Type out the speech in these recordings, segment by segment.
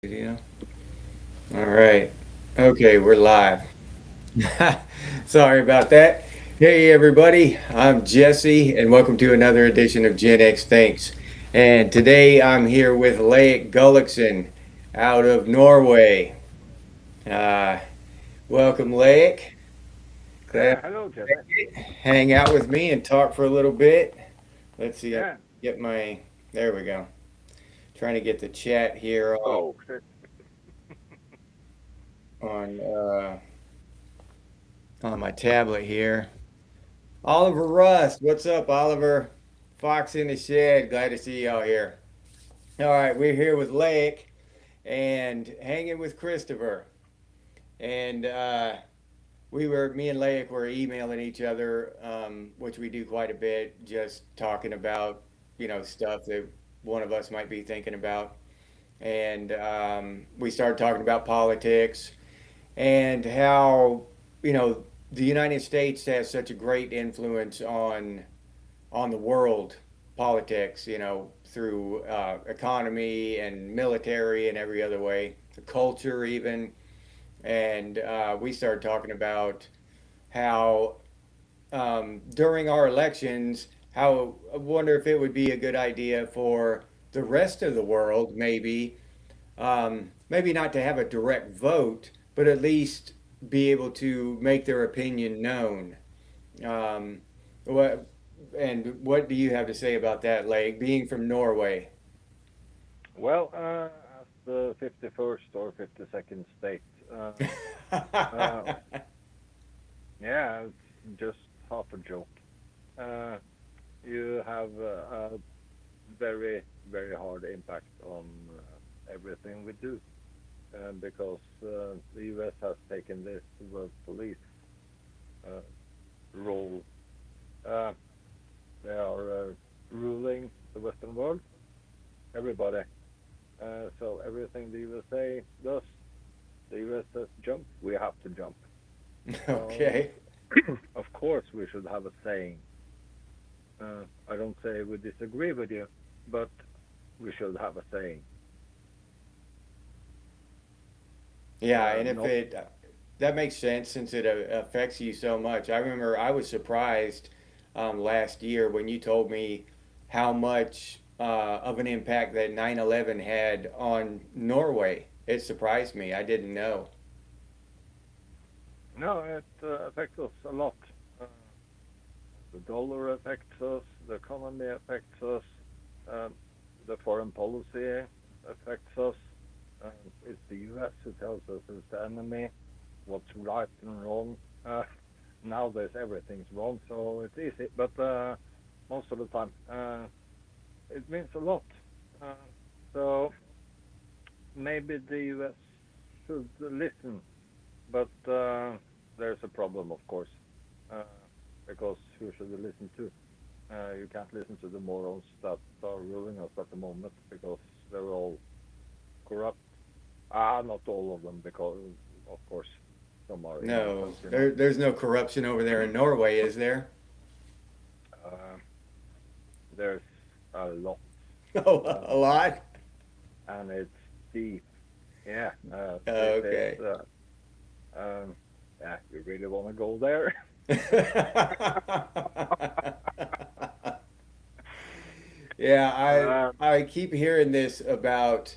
Video. All right. Okay, we're live. Sorry about that. Hey, everybody. I'm Jesse, and welcome to another edition of Gen X Thinks. And today I'm here with Leik Gullichsen out of Norway. Uh, welcome, Leik. Glad Yeah, hello, Jesse. you hang out with me and talk for a little bit. Let's see. I Yeah. get my. There we go. Trying to get the chat here Oh, shit. on on my tablet here. Oliver Rust, what's up, Oliver? Fox in the shed. Glad to see y'all here. All right, we're here with Lake and hanging with Christopher. And me and Lake were emailing each other, which we do quite a bit, just talking about, stuff that one of us might be thinking about. And we started talking about politics and how, the United States has such a great influence on the world politics, through economy and military and every other way, the culture even. And we started talking about how during our elections, how I wonder if it would be a good idea for the rest of the world, maybe not to have a direct vote, but at least be able to make their opinion known. Um, what what do you have to say about that, Lake? Being from Norway. Well, as the 51st or 52nd state, uh, yeah, it's just half a joke. Uh, you have a very, very hard impact on everything we do because the US has taken this world police uh, role. Uh, they are ruling the Western world, everybody. So everything the USA does, the US says jump, we have to jump. So Okay. of course we should have a saying. I don't say we disagree with you, but we should have a saying. Yeah, and if Not it that makes sense since it affects you so much. I remember I was surprised last year when you told me how much of an impact that 9/11 had on Norway. It surprised me. I didn't know. no, it affects us a lot. Uh, the dollar affects us, the economy affects us, um, the foreign policy affects us. Uh, it's the US who tells us it's the enemy, what's right and wrong. Nowadays everything's wrong, so it's easy. But most of the time, it means a lot. Uh, so maybe the US should listen, but there's a problem, of course, uh, because who should you listen to? You can't listen to the morons that are ruling us at the moment because they're all corrupt. Not all of them, because of course some are No, innocent, you know. there's no corruption over there in Norway, is there? Uh, there's a lot, Oh, a uh, lot. and it's deep. Yeah, this is. Okay. Yeah, you really want to go there? Yeah, um, I keep hearing this about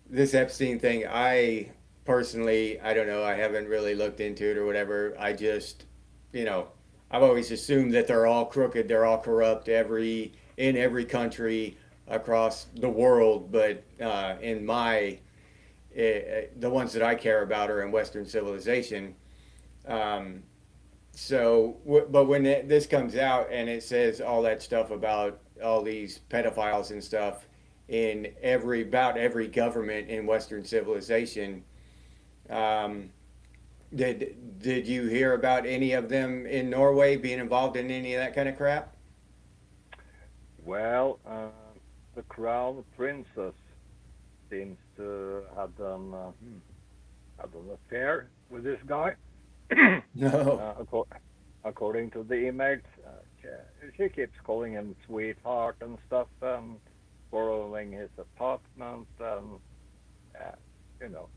this Epstein thing. I personally, I don't know. I haven't really looked into it or whatever. I just, you know, I've always assumed that they're all crooked, they're all corrupt, in every country across the world. But the ones that I care about are in Western civilization. Um, but when this comes out and it says all that stuff about all these pedophiles and stuff in about every government in Western civilization, um, did you hear about any of them in Norway being involved in any of that kind of crap? well, the crown princess seems to have had an affair with this guy. No. According to the emails, she, she keeps calling him sweetheart and stuff, borrowing his apartment. Yeah. you know,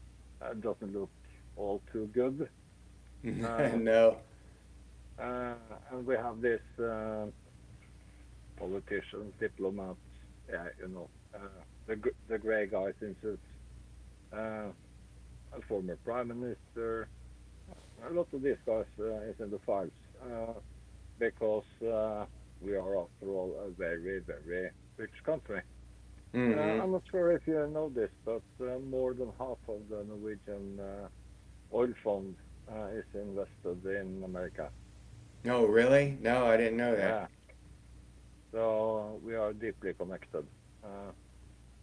doesn't look all too good. Uh, No. uh, and we have this politicians, diplomats, yeah, the gray guys in suits, uh, a former prime minister. A lot of these guys is in the files because we are, after all, a very, very rich country. Hmm. I'm not sure if you know this, but more than half of the Norwegian oil fund is invested in America. Oh, really? No, I didn't know that. Yeah, so we are deeply connected. Uh,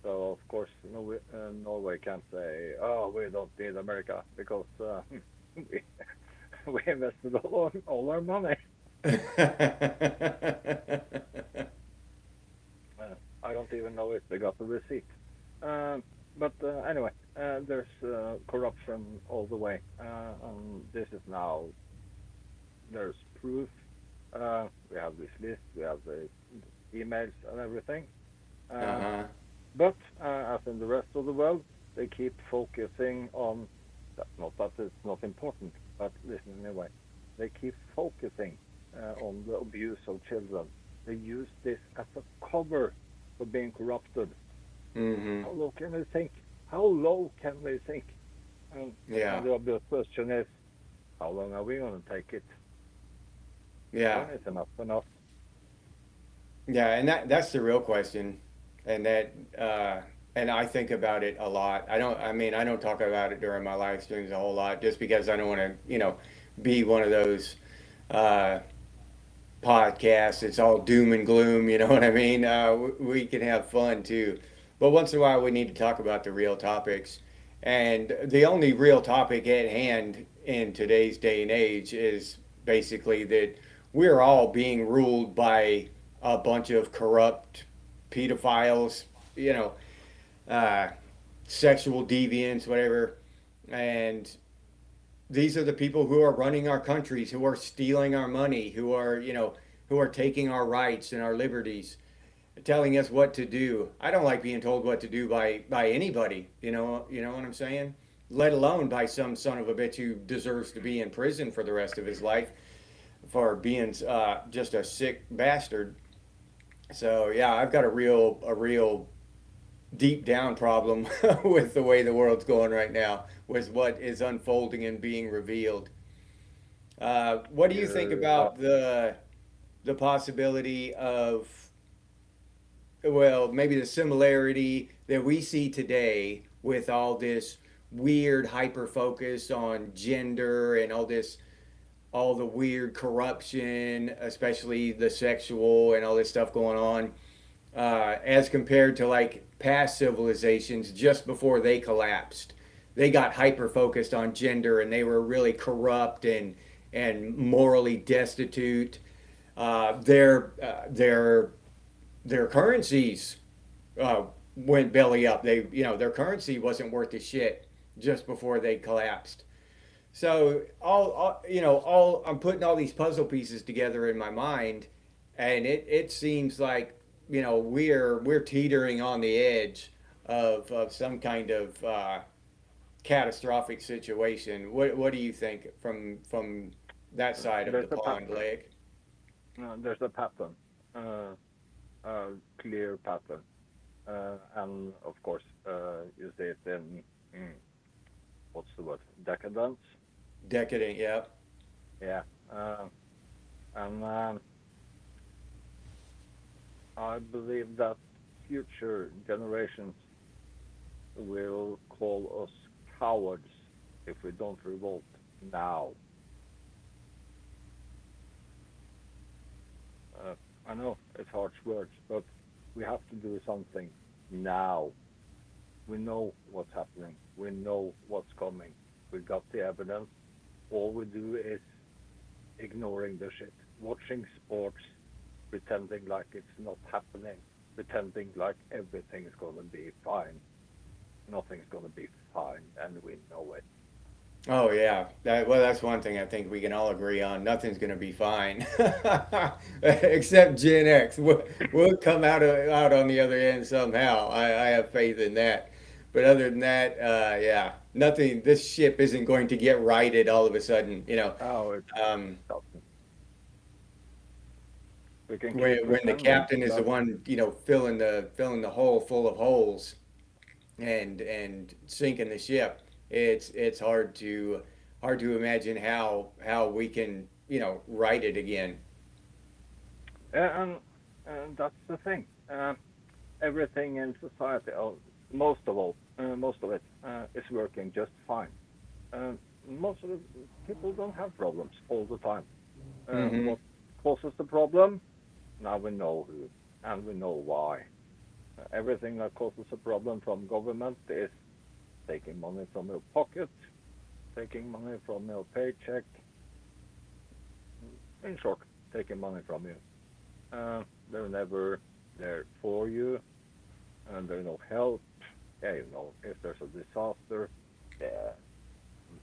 so of course, Norway can't say, "Oh, we don't need America," because we we invested all our money. I don't even know if they got the receipt. But anyway, there's corruption all the way, and this is now there's proof. We have this list, we have the emails and everything. Uh, Uh-huh. but as in the rest of the world, they keep focusing on that. Not that it's not important, but listen anyway. They keep focusing on the abuse of children. They use this as a cover for being corrupted. Hmm. How low can they think? How low can they think? And Yeah. the obvious question is, how long are we going to take it? Yeah. When is enough enough? Yeah, and that's the real question. And that and I think about it a lot. I don't talk about it during my live streams a whole lot just because I don't want to, be one of those uh podcasts. It's all doom and gloom, you know what I mean? We can have fun too. But once in a while we need to talk about the real topics. And the only real topic at hand in today's day and age is basically that we're all being ruled by a bunch of corrupt pedophiles, you know, uh, sexual deviants, whatever. And these are the people who are running our countries, who are stealing our money, who are taking our rights and our liberties, telling us what to do. I don't like being told what to do by anybody. You know what I'm saying? Let alone by some son of a bitch who deserves to be in prison for the rest of his life for being just a sick bastard. So yeah, I've got a real deep down problem with the way the world's going right now, with what is unfolding and being revealed. What do you think You're about the possibility of, well, maybe the similarity that we see today with all this weird hyper focus on gender and all the weird corruption, especially the sexual and all this stuff going on, as compared to like past civilizations just before they collapsed. They got hyper focused on gender and they were really corrupt and morally destitute. Uh, their uh, their their currencies uh, went belly up. Their currency wasn't worth a shit just before they collapsed. So all I'm putting all these puzzle pieces together in my mind, and it seems like we're teetering on the edge of some kind of catastrophic situation. What do you think from that side of the there's a pond, pattern. Lake? There's a pattern, uh, a clear pattern, and of course, you see it in what's the word? Decadence. Decadent, yeah. Yeah, and I believe that future generations will call us cowards if we don't revolt now. Uh, I know it's harsh words, but we have to do something now. We know what's happening. We know what's coming. We got the evidence. All we do is ignoring the shit, watching sports, pretending like it's not happening, pretending like everything is going to be fine. Nothing's going to be fine, and we know it. Oh yeah, that's one thing I think we can all agree on. Nothing's gonna be fine, except Gen X. We'll come out on the other end somehow. I have faith in that. But other than that, yeah, nothing. This ship isn't going to get righted all of a sudden. Oh, it Um, doesn't. We can keep when the pretending captain is the that. one, filling the hole full of holes and sinking the ship, it's hard to imagine how we can right it again. And, and that's the thing. Everything in society, most of it, is working just fine. Uh, Most of the people don't have problems all the time. Hmm. What causes the problem? Now we know who, and we know why. Everything that causes a problem from government is taking money from your pocket, taking money from your paycheck. In short, taking money from you. They're never there for you, and there's no help. Yeah, if there's a disaster, yeah,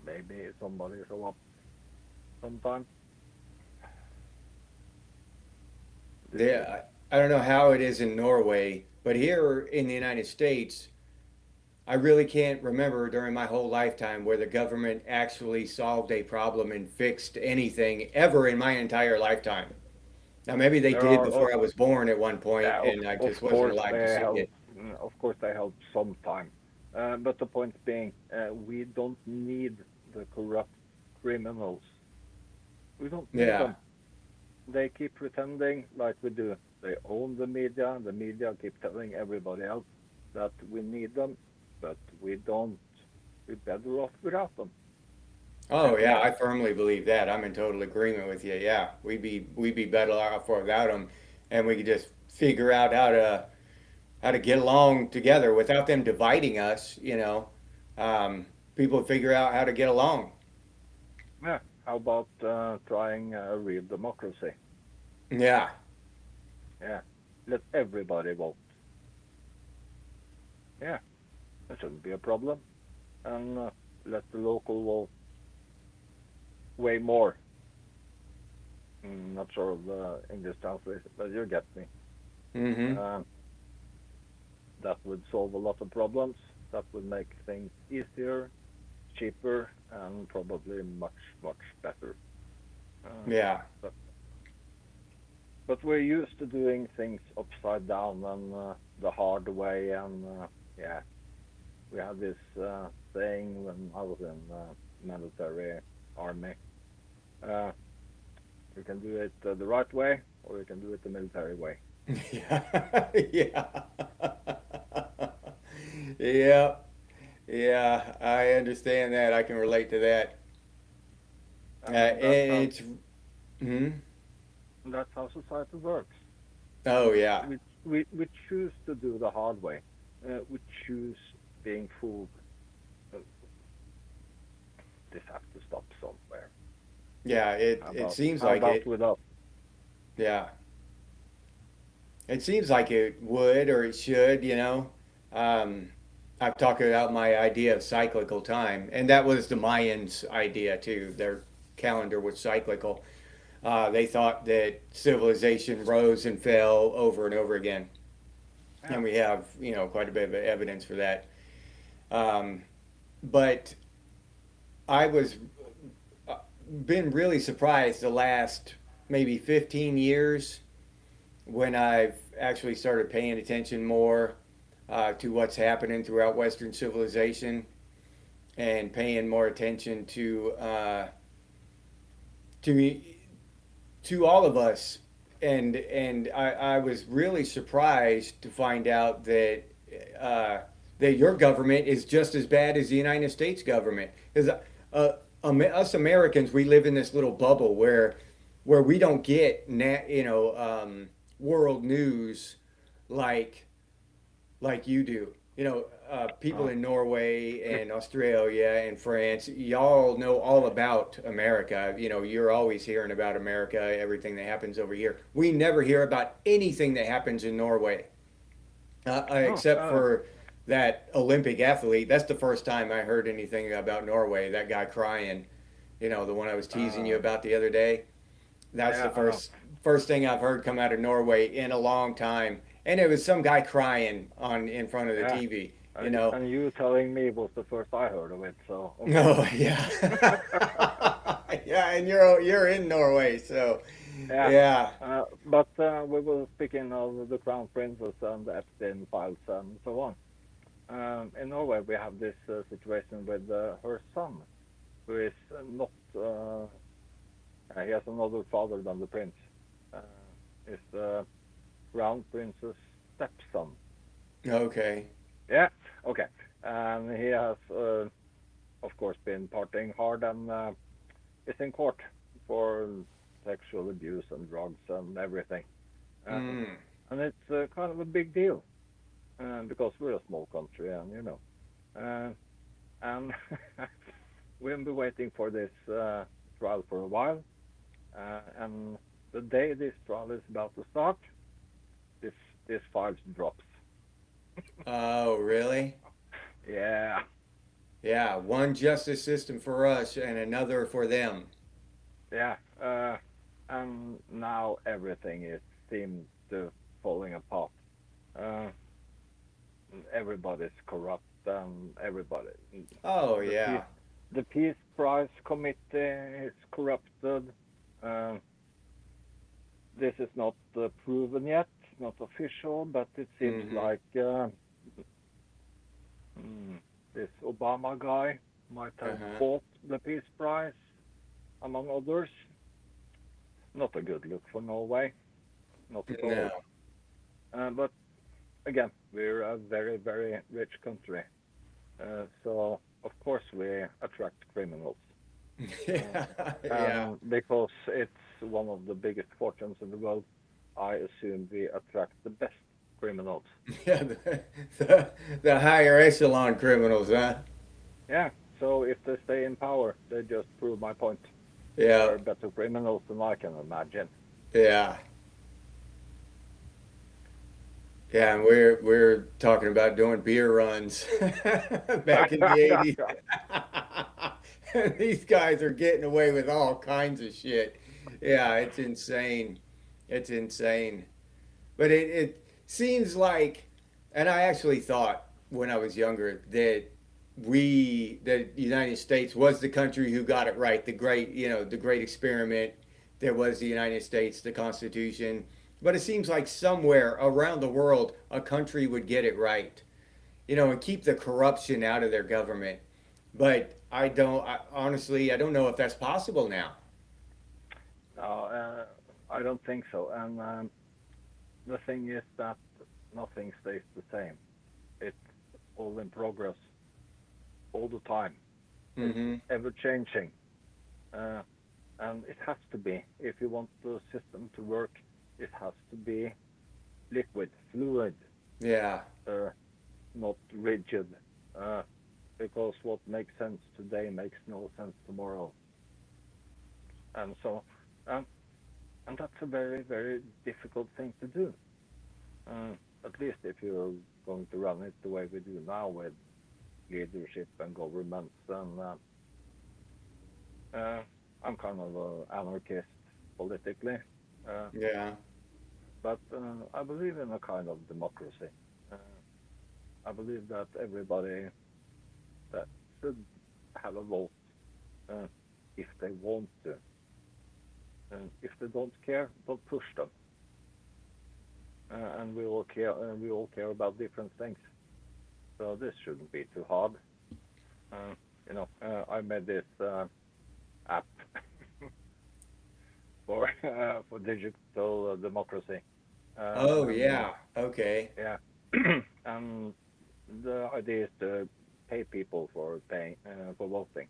maybe somebody show up sometime. This is Yeah, I don't know how it is in Norway, but here in the United States, I really can't remember during my whole lifetime where the government actually solved a problem and fixed anything ever in my entire lifetime. Now, maybe they there did are before I was born at one point, yeah, and I of just wasn't course alive to they see help. it. Of course they help sometime. But the point being, we don't need the corrupt criminals. We don't need Yeah. them. They keep pretending like we do. They own the media. The media keep telling everybody else that we need them, but we don't. We're better off without them. Oh, yeah, I firmly believe that. I'm in total agreement with you. Yeah, we'd be better off without them, and we could just figure out how to get along together without them dividing us. People would figure out how to get along. Yeah. How about trying real democracy? Yeah. Yeah. Let everybody vote. Yeah. That shouldn't be a problem. And let the local vote way more. Not sure of the English translation, but you get me. Mm-hmm. Um, that would solve a lot of problems. That would make things easier, cheaper, and probably much, much better. Uh, Yeah. but but we're used to doing things upside down and the hard way. And yeah, we had this saying when I was in military army. Uh, you can do it the right way, or you can do it the military way. Yeah. Yeah. Yeah. Yeah. I understand that. I can relate to that. And It's. Hmm. that's how society works. Oh, yeah. We choose to do the hard way. We choose being fooled. Uh, This has to stop somewhere. Yeah. It How it about seems how like about it. with us? Yeah. It seems like it would or it should. Um, I've talked about my idea of cyclical time, and that was the Mayans' idea too. Their calendar was cyclical. They thought that civilization rose and fell over and over again, Yeah. and we have quite a bit of evidence for that. Um, but I was been really surprised the last maybe 15 years when I've actually started paying attention more to what's happening throughout Western civilization and paying more attention to to all of us. And I was really surprised to find out uh, that your government is just as bad as the United States government. Because us Americans, we live in this little bubble where we don't get world news like like you do. People Oh, in Norway and Australia and France, y'all know all about America. You're always hearing about America, everything that happens over here. We never hear about anything that happens in Norway, oh, except for that Olympic athlete. That's the first time I heard anything about Norway. That guy crying, the one I was teasing you uh, about the other day. That's the yeah, I know. first thing I've heard come out of Norway in a long time, and it was some guy crying on in front of the Yeah, TV. you know. And you telling me was the first I heard of it, so okay. Oh yeah. Yeah, and you're in Norway, so Yeah. yeah. But we were speaking of the Crown Princess and the Epstein files and so on. In Norway, we have this situation with her son, who is not. He has another father than the prince. Uh, is the Crown Prince's stepson. Okay. Yeah. Okay. And he has, of course, been partying hard and is in court for sexual abuse and drugs and everything. Uh, Mm. and it's kind of a big deal because we're a small country, and uh, and we've been waiting for this trial for a while. And the day this trial is about to start, this this file drops. Oh, really? Yeah, Yeah, one justice system for us and another for them. yeah. And now everything is seems to falling apart. Uh, Everybody's corrupt, and everybody. Oh, The peace, yeah. the Peace Prize Committee is corrupted. Uh, this is not proven yet, not official, but it seems Mm-hmm. like mm, this Obama guy might have Uh-huh. bought the Peace Prize, among others. Not a good look for Norway, not at No. all. But again, we're a very, very rich country. So, of course, we attract criminals. Uh, Yeah. Yeah. and because it's one of the biggest fortunes in the world, I assume we attract the best criminals. Yeah. The higher echelon criminals, huh? Yeah, so if they stay in power, they just prove my point. Yeah. They're better criminals than I can imagine. Yeah. Yeah, and we're talking about doing beer runs back in the 80s. These guys are getting away with all kinds of shit. Yeah, it's insane. It's insane. But it seems like, and I actually thought when I was younger that that the United States was the country who got it right, the great, the great experiment that was the United States, the Constitution. But it seems like somewhere around the world, a country would get it right, and keep the corruption out of their government. But honestly, I don't know if that's possible now. No, I don't think so. And the thing is that nothing stays the same. It's all in progress all the time. It's Mm-hmm. ever changing. Uh, and it has to be. If you want the system to work, it has to be liquid, fluid, Yeah. uh, not rigid. Uh, because what makes sense today makes no sense tomorrow. And so, um, and that's a very, very difficult thing to do. Uh, at least if you're going to run it the way we do now with leadership and governments. And uh, I'm kind of an anarchist politically, uh, Yeah. but I believe in a kind of democracy. Uh, I believe that everybody that should have a vote uh, if they want to. And if they don't care, don't push them. And we all care. We all care about different things. So this shouldn't be too hard. Uh, I made this app for digital democracy. Oh, And yeah. Okay. yeah, and the idea is to pay people for paying for voting.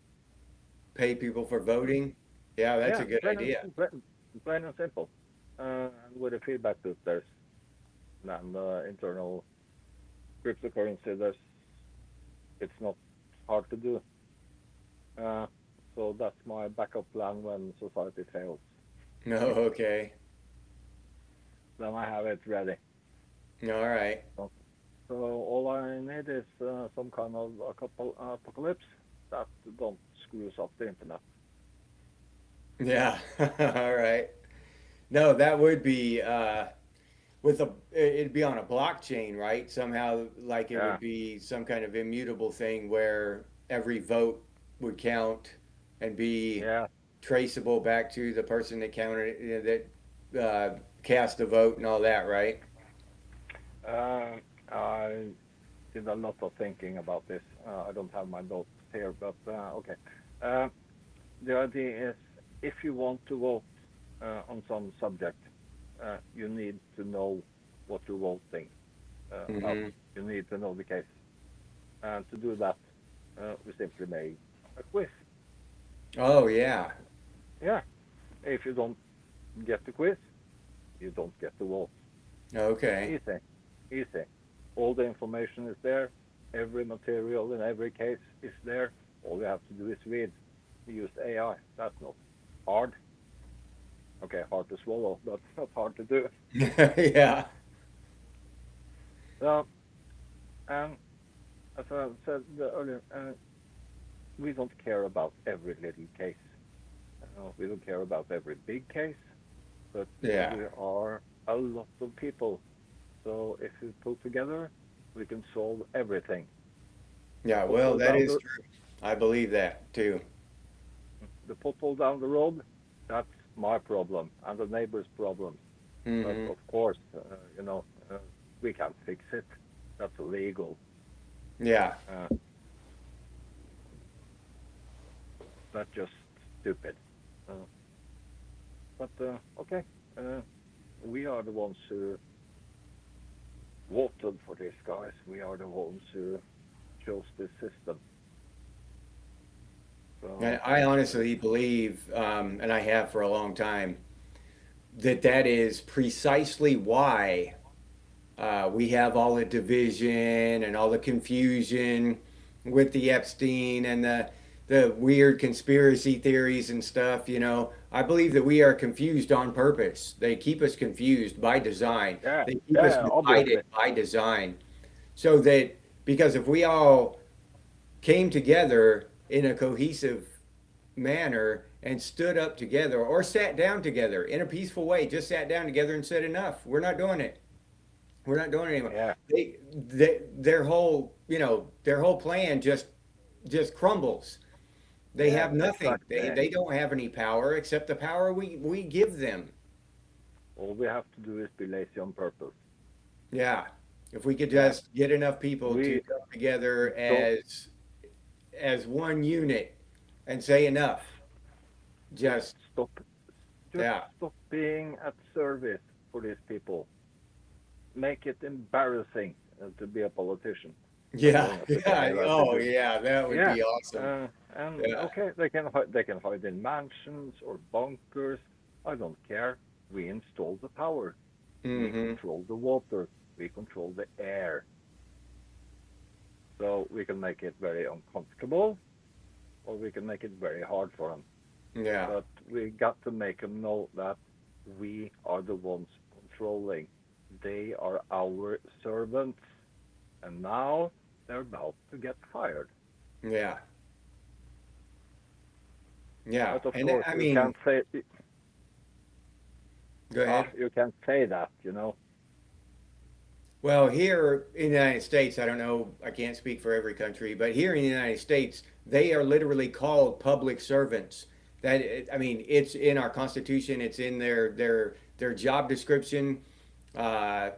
Pay people for voting. Yeah, that's a Yeah, good idea. plain and simple. And with a feedback loop, there's and internal cryptocurrency. It's not hard to do. Uh, so that's my backup plan when society fails. No, okay. Then I have it ready. All right. So, so all I need is some kind of a couple apocalypse that don't screws up the internet. Yeah. All right. No, that would be with a it'd be on a blockchain, right? Somehow, like it Yeah, would be some kind of immutable thing where every vote would count and be yeah. traceable back to the person that counted it, cast the vote and all that, right? I did a lot of thinking about this. I don't have my notes here, but okay. Uh, the idea is if you want to vote on some subject, you need to know what you're voting about. Hmm. You need to know the case. And to do that, we simply make a quiz. Oh yeah. Yeah. If you don't get the quiz, you don't get the vote. Okay. Easy. Easy. All the information is there. Every material in every case is there. All you have to do is read. We use AI. That's not hard. Okay, hard to swallow, but not hard to do. Yeah. So, and as I said earlier, we don't care about every little case. We don't care about every big case, but Yeah. we are a lot of people. So if we pull together, we can solve everything. The Yeah. Well, pothole that down is the true. I believe that too. the pothole down the road, that's my problem and the neighbor's problem. But Hmm. of course, we can't fix it. That's illegal. Yeah. Uh, that's just stupid. Uh, but okay, uh, we are the ones who voted for these guys. We are the ones who chose this system. And So I uh, honestly believe, and I have for a long time, that that is precisely why we have all the division and all the confusion with the Epstein and the weird conspiracy theories and stuff. I believe that we are confused on purpose. They keep us confused by design. yeah, They keep us yeah, divided obviously, by design. So that because if we all came together in a cohesive manner and stood up together or sat down together in a peaceful way, just sat down together and said, enough, we're not doing it. We're not doing it anymore. yeah, Their whole plan just crumbles. They yeah, have nothing. They exactly. they don't have any power except the power we give them. All we have to do is be lazy on purpose. Yeah. If we could Yeah, just get enough people to we come together don't as one unit and say enough. just Just stop, just yeah. stop being at service for these people. Make it embarrassing to be a politician as Yeah. long as they Yeah. behave as they Oh do. yeah, that would Yeah, be awesome. and Yeah. okay, they can hide in mansions or bunkers. I don't care. We install the power. We Hmm. control the water. We control the air. So we can make it very uncomfortable, or we can make it very hard for them. Yeah. But we got to make them know that we are the ones controlling. They are our servants, and now they're about to get fired. Yeah. Yeah. But of And course, I mean, go ahead. you can't say that, Well, here in the United States, I don't know, I can't speak for every country, but here in the United States, they are literally called public servants. I mean, it's in our Constitution, it's in their job description.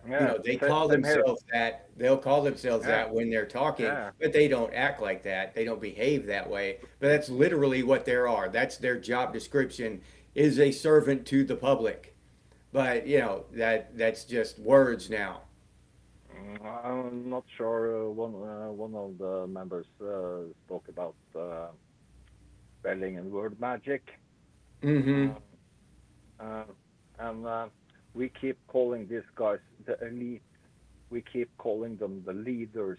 Yeah, They call same here. themselves that. They'll call themselves Yeah, that when they're talking, yeah. but they don't act like that. They don't behave that way. But that's literally what they are. That's their job description is a servant to the public. But that's just words now. I'm not sure. One of the members spoke about spelling and word magic, Mm-hmm. uh, uh, and we keep calling these guys the elite. We keep calling them the leaders.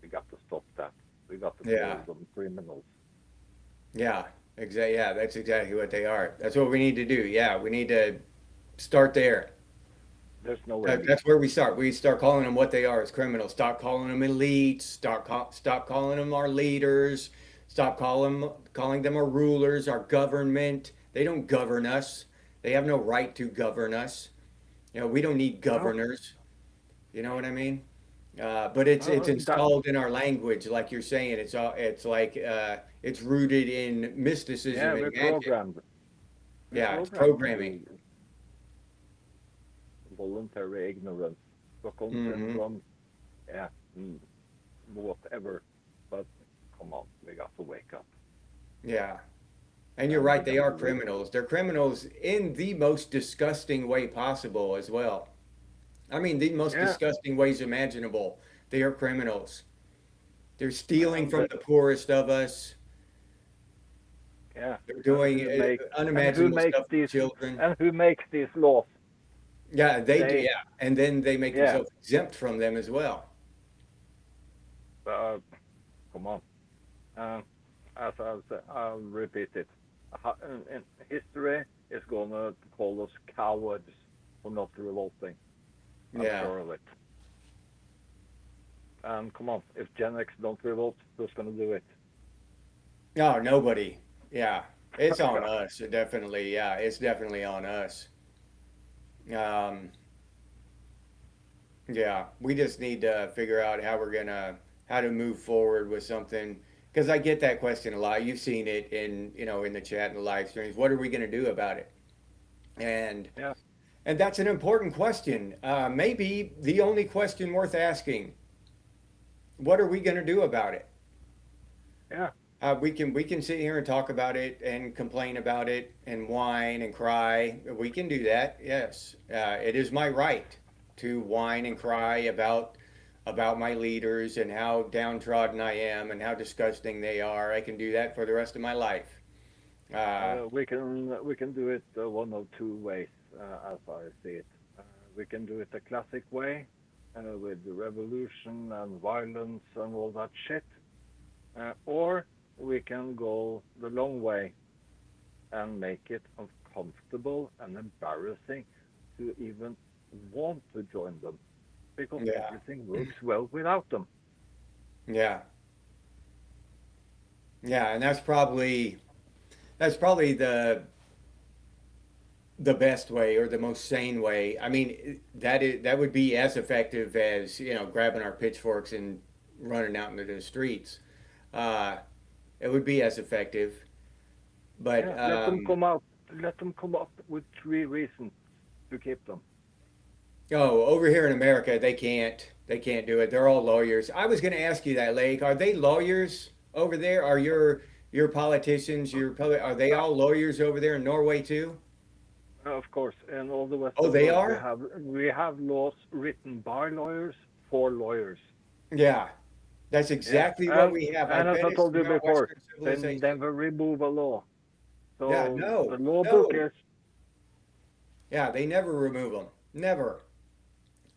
We got to stop that. We got to Yeah. call them criminals. Yeah. Exactly. Yeah, that's exactly what they are. That's what we need to do. Yeah, we need to start there. There's no That's elite. where we start. We start calling them what they are as criminals. Stop calling them elites. Stop calling them our leaders. Stop calling them our rulers, our government. They don't govern us. They have no right to govern us. You know, we don't need No, governors. You know what I mean? But it's that installed in our language, like you're saying. It's like it's rooted in yeah, mysticism and we're magic. programmed. We're Yeah, it's programmed to programming. do voluntary ignorance, Stockholm Hmm. syndrome, yeah, mm, whatever. But come on, we got to wake up Yeah. And you're and right, we they got are to read. criminals. They're criminals in the most disgusting way possible as well. I mean, the most Yeah, disgusting ways imaginable. They are criminals. They're stealing and from the poorest of us. yeah, They're and doing who unimaginable makes stuff with these children. and who makes these laws? Yeah, they do. They Yeah. And then they make yeah, themselves exempt from them as well. uh, come on. Um, as I said, I'll repeat it. In history is gonna call us cowards for not revolting. I'm Yeah. sure of it. And come on, if genx don't revolt, who's gonna do it? No, nobody. Yeah. It's on us. Definitely. Yeah. It's definitely on us. Um, Yeah, we just need to figure out how to move forward with something because I get that question a lot. You've seen it in the chat and the live streams. What are we gonna do about it? And Yeah, and that's an important question. Maybe the only question worth asking. What are we gonna do about it? yeah, We can sit here and talk about it and complain about it and whine and cry. We can do that. Yes, it is my right to whine and cry about my leaders and how downtrodden I am and how disgusting they are. I can do that for the rest of my life. Uh, we can do it one of two ways, as I see it. We can do it the classic way, with the revolution and violence and all that shit, or we can go the long way and make it uncomfortable and embarrassing to even want to join them because yeah, everything works well without them. yeah, yeah, and that's probably the best way or the most sane way. I mean, that would be as effective as grabbing our pitchforks and running out into the streets. Uh, it would be as effective, but Yeah, let them come out. Let them come up with three reasons to keep them. oh, over here in America, they can't do it. They're all lawyers. I was going to ask you that, Lake. Are they lawyers over there? Are your politicians, are they Uh, all lawyers over there in Norway too? of course, in all the Oh, Western they world, are? we have laws written by lawyers for lawyers. Yeah, that's Yeah, exactly what we have. I and as bet I it's told you throughout before, Western they civilization. never remove a law. Yeah, So the no, law book no. is Yeah, they never remove them. Never.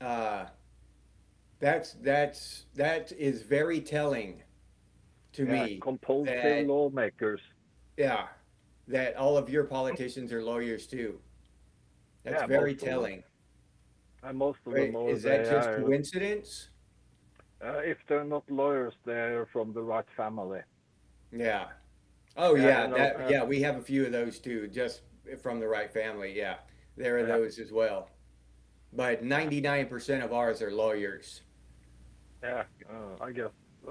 Uh, that is very telling to yeah me compulsive that lawmakers. yeah, that all of your politicians are lawyers too. That's Yeah, very most of them, telling. and most of them Wait, are is that they just are. coincidence? If they're not lawyers, they're from the right family. Yeah. Oh Yeah, yeah, we have a few of those too, just from the right family. Yeah. There are yeah, those as well. But yeah, 99% of ours are lawyers. yeah. I guess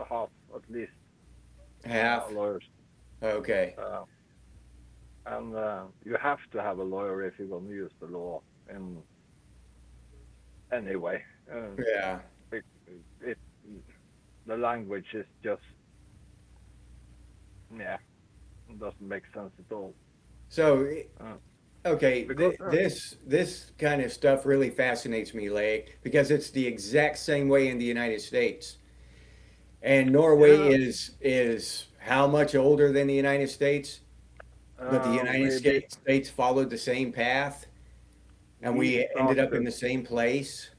half at least Half. lawyers. Okay. Uh, and you have to have a lawyer if you're going to use the law in any way. Yeah. It, it, the language is just, yeah, it doesn't make sense at all. So, Uh, okay, because this kind of stuff really fascinates me, Lake, because it's the exact same way in the United States. And Norway yeah, is how much older than the United States? But the United maybe States followed the same path, and we we ended up in started the same place.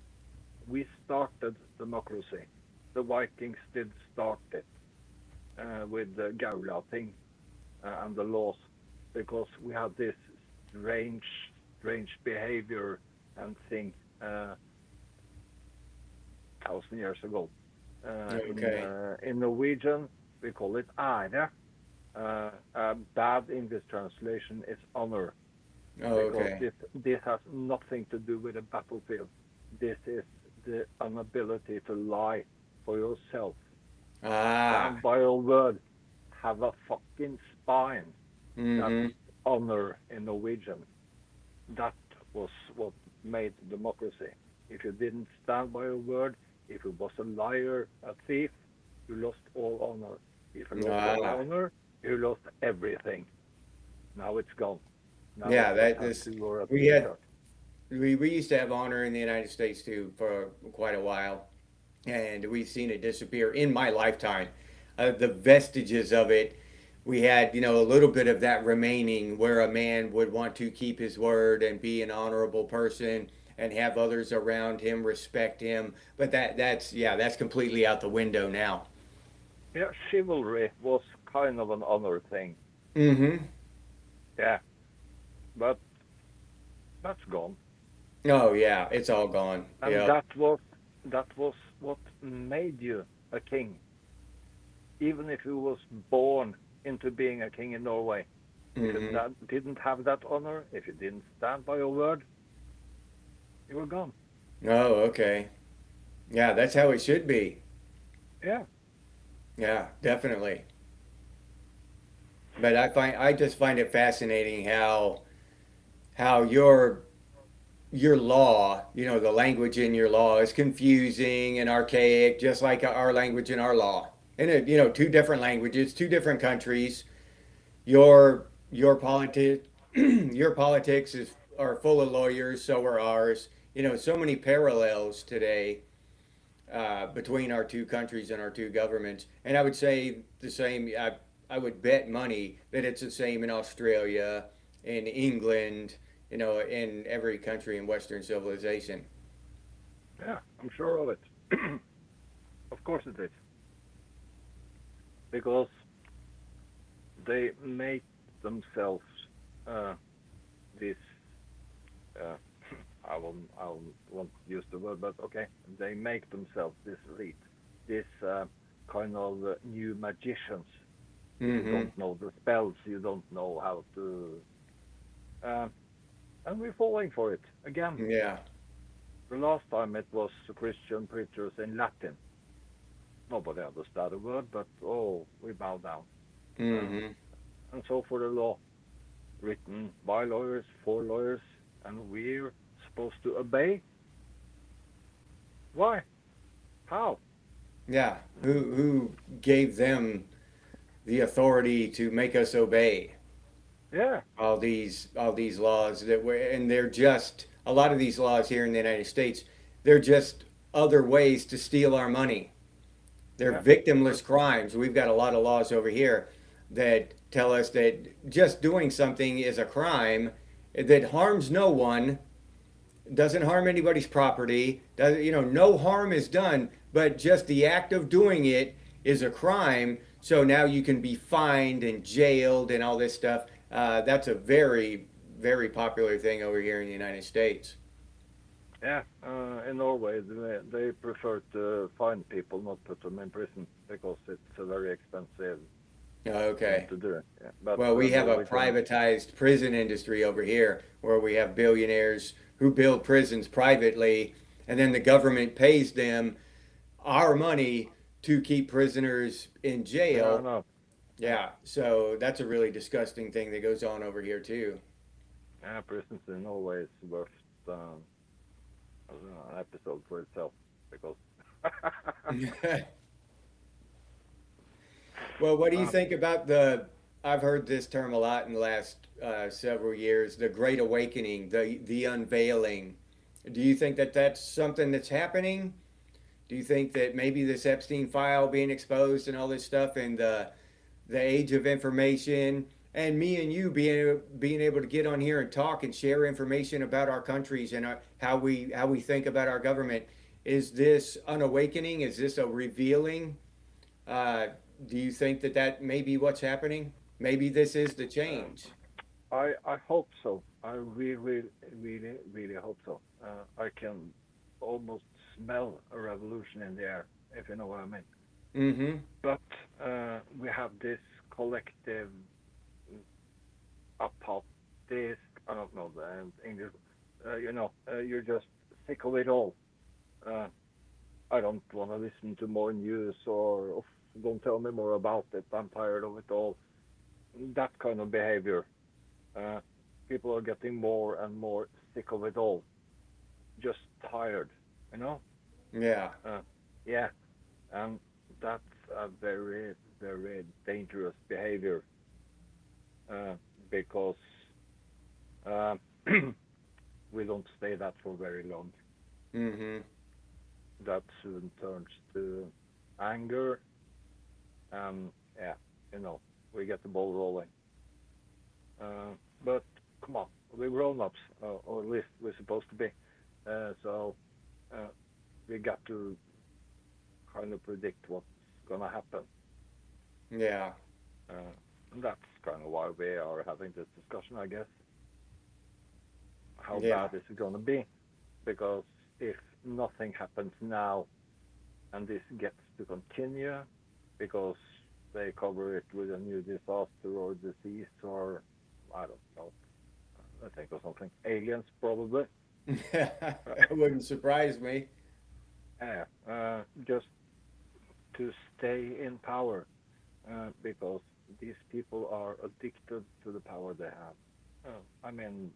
we started democracy. The Vikings did start it with the Gaulating and the laws because we had this strange, strange behavior and thing 1,000 years ago. Okay. In Norwegian, we call it ære. A bad English translation is honor. Oh, because okay. this has nothing to do with a battlefield. This is the inability to lie for yourself. Ah. Stand by your word. Have a fucking spine. That's Mm-hmm. honor in Norwegian. That was what made democracy. If you didn't stand by your word, if you was a liar, a thief, you lost all honor. If you lost all Ah. honor, you lost everything. Now it's gone. Now Yeah, it's a that this tattoo or a we had T-shirt. we used to have honor in the United States too for quite a while, and we've seen it disappear in my lifetime. The vestiges of it, we had, a little bit of that remaining where a man would want to keep his word and be an honorable person and have others around him respect him. But that's completely out the window now. Yeah, chivalry was kind of an honor thing. Mm-hmm. Yeah, but that's gone. Oh yeah, it's all gone. And Yep. that was what made you a king. Even if you was born into being a king in Norway, if you Mm-hmm. didn't have that honor, if you didn't stand by your word, you were gone. Oh, okay. Yeah, that's how it should be. Yeah, Yeah, definitely. But I just find it fascinating how your law, the language in your law is confusing and archaic, just like our language and our law. And two different languages, two different countries. Your your politics are full of lawyers, so are ours. So many parallels today between our two countries and our two governments. And I would say the same. I would bet money that it's the same in Australia, in England, in every country in Western civilization. yeah, I'm sure of it. Of course it is, because they make themselves uh, this. Uh, I won't use the word, but okay, they make themselves this elite, this kind of new magicians. If you Mm-hmm. don't know the spells, you don't know how to. Uh, and we're falling for it again. Yeah. The last time it was Christian preachers in Latin. Nobody understood a word, but oh, we bow down. Uh, Mm-hmm. and so for the law, written by lawyers, for lawyers, and we're supposed to obey. Why? How? Yeah. Who gave them the authority to make us obey Yeah, all these laws that were, and they're just a lot of these laws here in the United States, they're just other ways to steal our money. They're yeah, victimless precisely. crimes. We've got a lot of laws over here that tell us that just doing something is a crime that harms no one, doesn't harm anybody's property, does no harm is done, but just the act of doing it is a crime. So now you can be fined and jailed and all this stuff. That's a very, very popular thing over here in the United States. Yeah, in Norway they prefer to fine people, not put them in prison, because it's a very expensive thing Okay. to do. Yeah. But Well, we have a Norwegian, privatized prison industry over here where we have billionaires who build prisons privately, and then the government pays them our money to keep prisoners in yeah, jail. no, yeah, Yeah, so that's a really disgusting thing that goes on over here too. yeah, prisons in Norway is worth I don't know, an episode for itself, because Well, what do you uh, think about I've heard this term a lot in the last several years, the Great Awakening, the unveiling. Do you think that that's something that's happening? Do you think that maybe this Epstein file being exposed and all this stuff and the age of information and me and you being able to get on here and talk and share information about our countries and how we think about our government, is this an awakening? Is this a revealing? Uh, do you think that may be what's happening? Maybe this is the um, change. I hope so. I really, really, really hope so. I can almost smell a revolution in the air, if you know what I mean. Mm-hmm. But we have this collective apathic, I don't know the English. You're just sick of it all. Uh, I don't want to listen to more news or don't tell me more about it. I'm tired of it all. That kind of behavior. Uh, People are getting more and more sick of it all. Just tired, you know? Yeah. Uh, yeah, and that's a very, very dangerous behavior uh, because uh, we don't stay that for very long. Mm-hmm. That soon turns to anger, and yeah, you know, we get the ball rolling. But come on, we're grown-ups, or at least we're supposed to be. So uh, we got to kind of predict what's gonna happen. Yeah. And that's kind of why we are having this discussion, I guess. How Yeah. bad is it gonna be? Because if nothing happens now and this gets to continue, because they cover it with a new disaster or disease or I don't know, I think of something. Aliens, probably. Uh, It wouldn't surprise me. yeah, just to stay in power because these people are addicted to the power they have. I mean,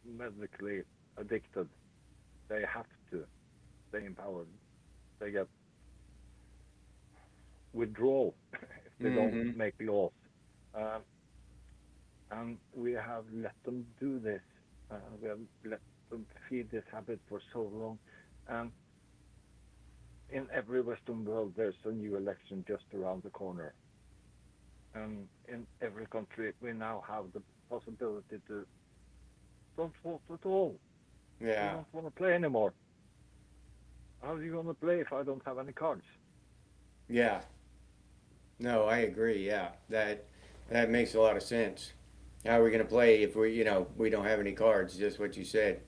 medically addicted. They have to stay in power. They get withdrawal if they don't Mm-hmm. make laws. Um, and we have let them do this. We have let them feed this habit for so long. And in every Western world, there's a new election just around the corner. And in every country, we now have the possibility to don't vote at all. We Yeah. don't want to play anymore. How are you going to play if I don't have any cards? Yeah. No, I agree. Yeah. That makes a lot of sense. How are we going to play if we don't have any cards? Just what you said.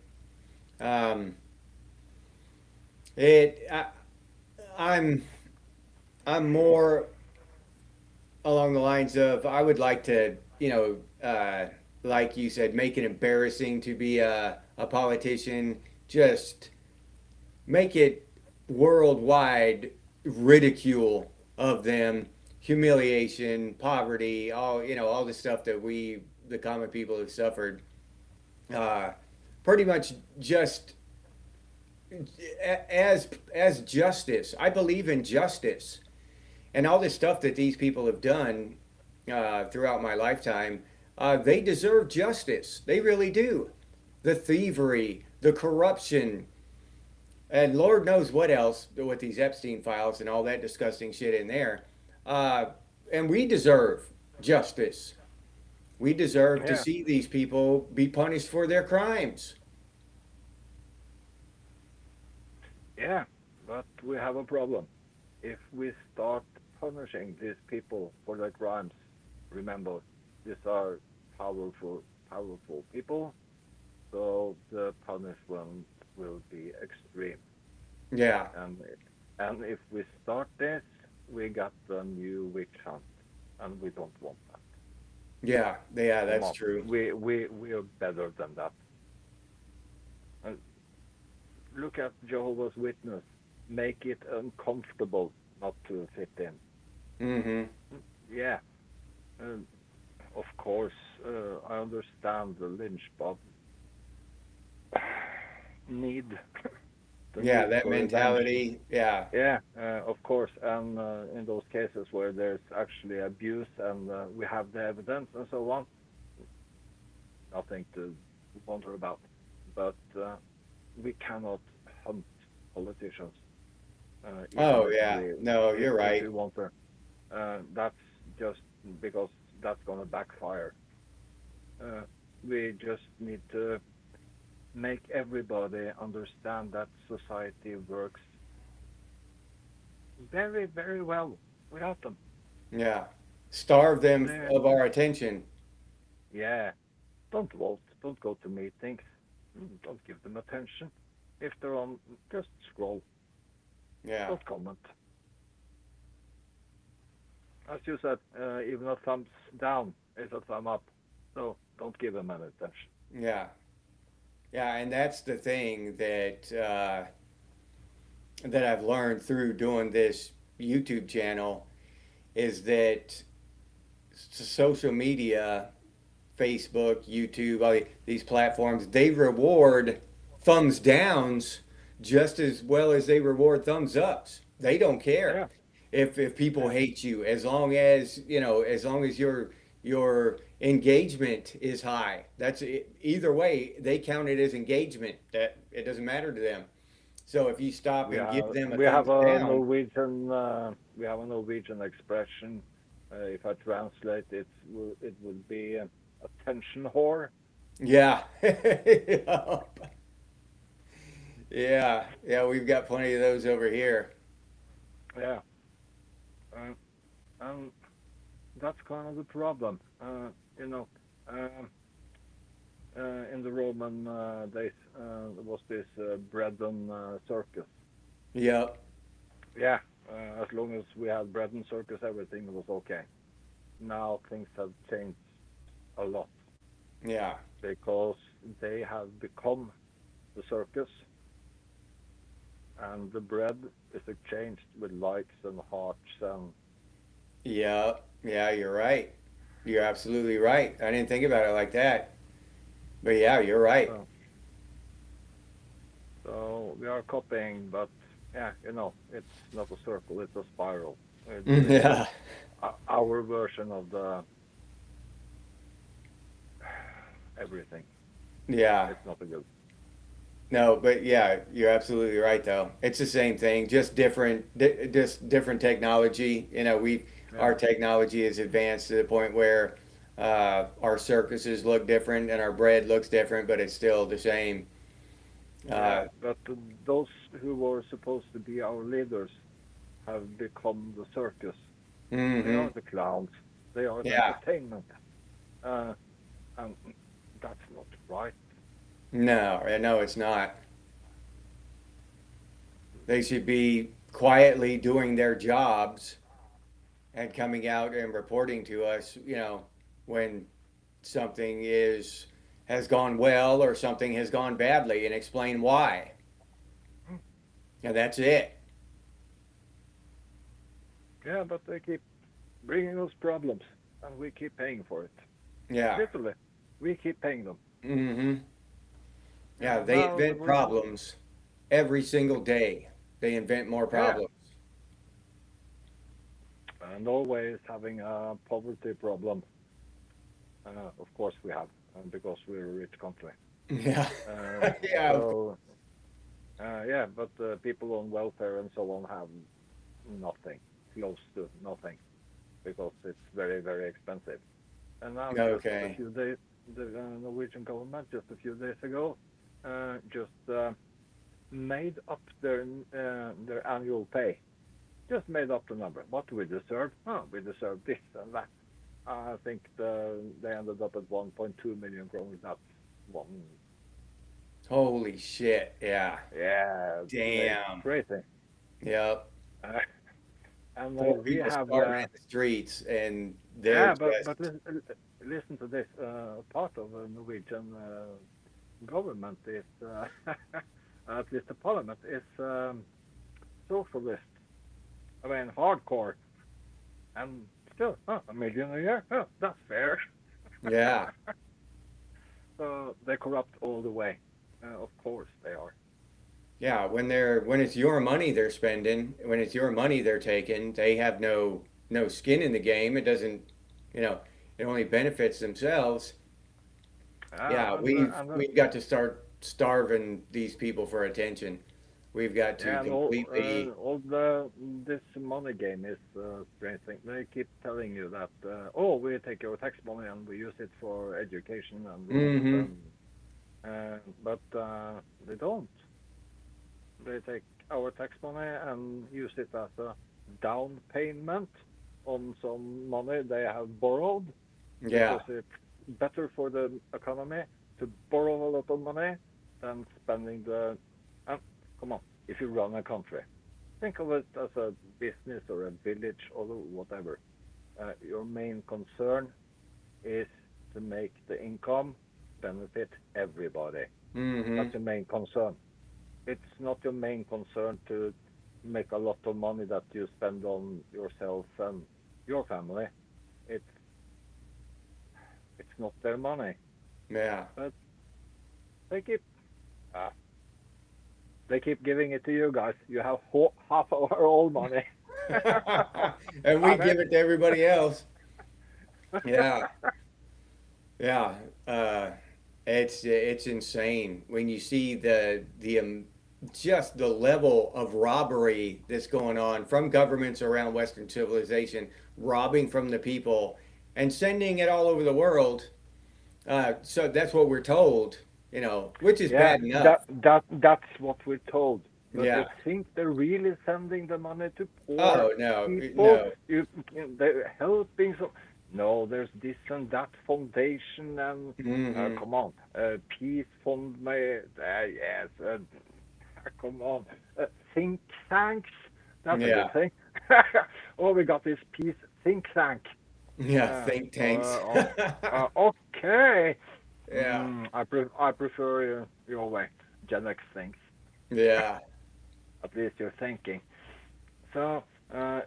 Um, it. I'm I'm more along the lines of I would like to, like you said, make it embarrassing to be a politician. Just make it worldwide ridicule of them, humiliation, poverty, all the stuff that we, the common people, have suffered. Uh, Pretty much just as justice. I believe in justice, and all this stuff that these people have done throughout my lifetime. They deserve justice. They really do. The thievery, the corruption, and Lord knows what else with these Epstein files and all that disgusting shit in there. Uh, and we deserve justice. We deserve to Yeah, see these people be punished for their crimes. yeah, but we have a problem. If we start punishing these people for their crimes, remember, these are powerful, powerful people, so the punishment will be extreme. Yeah, And and if we start this, we got a new witch hunt, and we don't want that. yeah, Come that's on, true. we are better than that. And look at Jehovah's Witness. Make it uncomfortable not to fit in. Mm-hmm. Yeah, uh, of course, I understand the lynch mob need the Yeah, need that for revenge. mentality. Yeah, Yeah, of course, and in those cases where there's actually abuse and we have the evidence and so on, nothing to wonder about. But we cannot hunt politicians, even oh if yeah, we no, if you're if right. we want to. That's just because that's gonna backfire. Uh, we just need to make everybody understand that society works very, very well without them. Yeah, starve them They of our attention. Yeah, don't vote, don't go to meetings, don't give them attention. If they're on, just scroll, Yeah, don't comment. As you said, even a thumbs down is a thumb up. So don't give them any attention. Yeah. Yeah, and that's the thing that I've learned through doing this YouTube channel is that social media, Facebook, YouTube, all these platforms, they reward thumbs downs just as well as they reward thumbs ups. They don't care Yeah, if people yeah, hate you as long as, as long as your engagement is high. That's it. Either way, they count it as engagement. That it doesn't matter to them. So if you stop and give them a we have thumbs a down, Norwegian expression. If I translate it, it would be attention whore. yeah. Yeah, yeah, we've got plenty of those over here. Yeah, uh, and that's kind of the problem. You know, um, in the Roman days, there was this bread and circus. Yep. Yeah, as long as we had bread and circus, everything was okay. Now things have changed a lot Yeah. because they have become the circus, and the bread is exchanged with likes and hearts and Yeah. Yeah, you're right. You're absolutely right. I didn't think about it like that. But yeah, you're right. so. So we are copying, but yeah, it's not a circle; it's a spiral. It's just Yeah. our version of the everything. Yeah. It's not a good. No, but yeah, you're absolutely right though. It's the same thing, just different technology. Our Yeah, technology is advanced to the point where our circuses look different and our bread looks different, but it's still the same. yeah. Uh, But those who were supposed to be our leaders have become the circus. They hmm are the clowns. They are the Yeah. entertainment. Uh, and that's not right. No, no, it's not. They should be quietly doing their jobs and coming out and reporting to us, when something is has gone well or something has gone badly and explain why. And that's it. Yeah, but they keep bringing us problems, and we keep paying for it. Yeah. Literally, we keep paying them. hmm Yeah, Yeah, they now invent problems every single day. They invent more yeah, problems. Norway is having a poverty problem. Of course, we have because we're a rich country. Yeah. Yeah, of course. So yeah, but people on welfare and so on have nothing, close to nothing, because it's very very expensive. And now just a Okay. few days, the Norwegian government just a few days ago just made up their annual pay. Just made up the number. What do we deserve? Oh, we deserve this and that. I think they ended up at 1.2 million kroner. That's one. Holy shit. Yeah. Yeah, it's Damn. crazy. Yep. Uh, and Poor we people have, starving in the streets and they're yeah, but just, listen to this. Part of the Norwegian government is, at least the parliament is socialist. I mean, hardcore, and still, a million a year. Oh, that's fair. yeah. So they corrupt all the way. Of course they are. Yeah, when it's your money they're spending, when it's your money they're taking, they have no skin in the game. It doesn't, you know, it only benefits themselves. Yeah, we've got to start starving these people for attention. We've got to yeah, and completely, all the this money game is a strange thing. They keep telling you that oh, we take your tax money and we use it for education and roads hmm and but they don't. They take our tax money and use it as a down payment on some money they have borrowed yeah, because it's better for the economy to borrow a lot of money than spending the. Uh, come on, if you run a country, think of it as a business or a village or whatever. Your main concern is to make the income benefit everybody. Mm-hmm. That's your main concern. It's not your main concern to make a lot of money that you spend on yourself and your family. It's it's not their money, Yeah. but they keep uh, they keep giving it to you guys. You have half of our own money. And we Damn give it! it to everybody else. Yeah. Yeah. Uh, it's insane when you see the just the level of robbery that's going on from governments around Western civilization, robbing from the people and sending it all over the world. So that's what we're told, which is Yeah, bad enough. that's what we're told. But you Yeah. think they're really sending the money to poor Oh no, people? no. They're helping some. No, there's this and that foundation and Hmm. come on, peace fund may yes, come on, think tanks. That's a good Yeah. thing. Oh, we got this peace think tank. Yeah. Uh, Think tanks. uh, okay. Yeah. I prefer your way, genex things. Yeah. At least you're thinking. So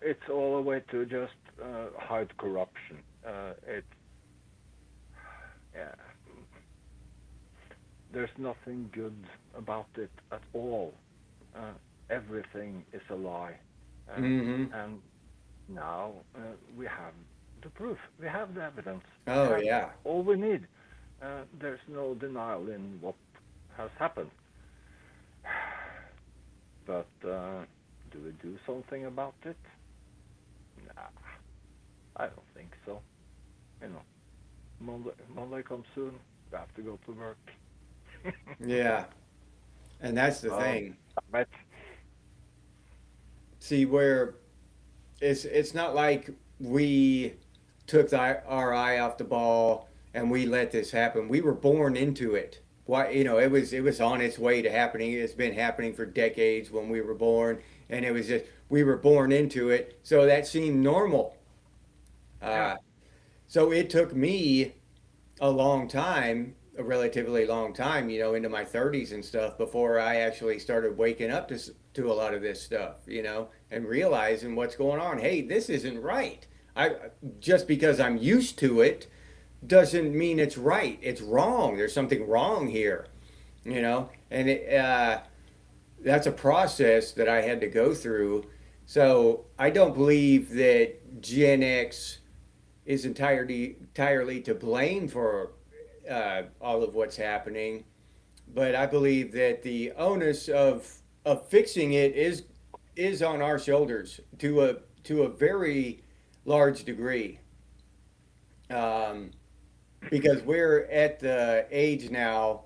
it's all a way to just hide corruption. It's yeah, there's nothing good about it at all. Uh, Everything is a lie, uh, Hmm. and now we have the proof. We have the evidence. We Oh have yeah. all we need. There's no denial in what has happened. But do we do something about it? Nah, I don't think so. You know, Monday comes soon. We have to go to work. Yeah. And that's the Oh, thing. damn it. See, where it's not like we took our eye off the ball and we let this happen. We were born into it. Why, it was on its way to happening. It's been happening for decades when we were born, and it was just we were born into it. So that seemed normal. Yeah, Uh, so it took me a long time, a relatively long time, into my 30s and stuff before I actually started waking up to a lot of this stuff, and realizing what's going on. Hey, this isn't right. I Just because I'm used to it doesn't mean it's right. It's wrong. There's something wrong here, and that's a process that I had to go through. So I don't believe that Gen X is entirely to blame for all of what's happening, but I believe that the onus of fixing it is on our shoulders to a very large degree, um, because we're at the age now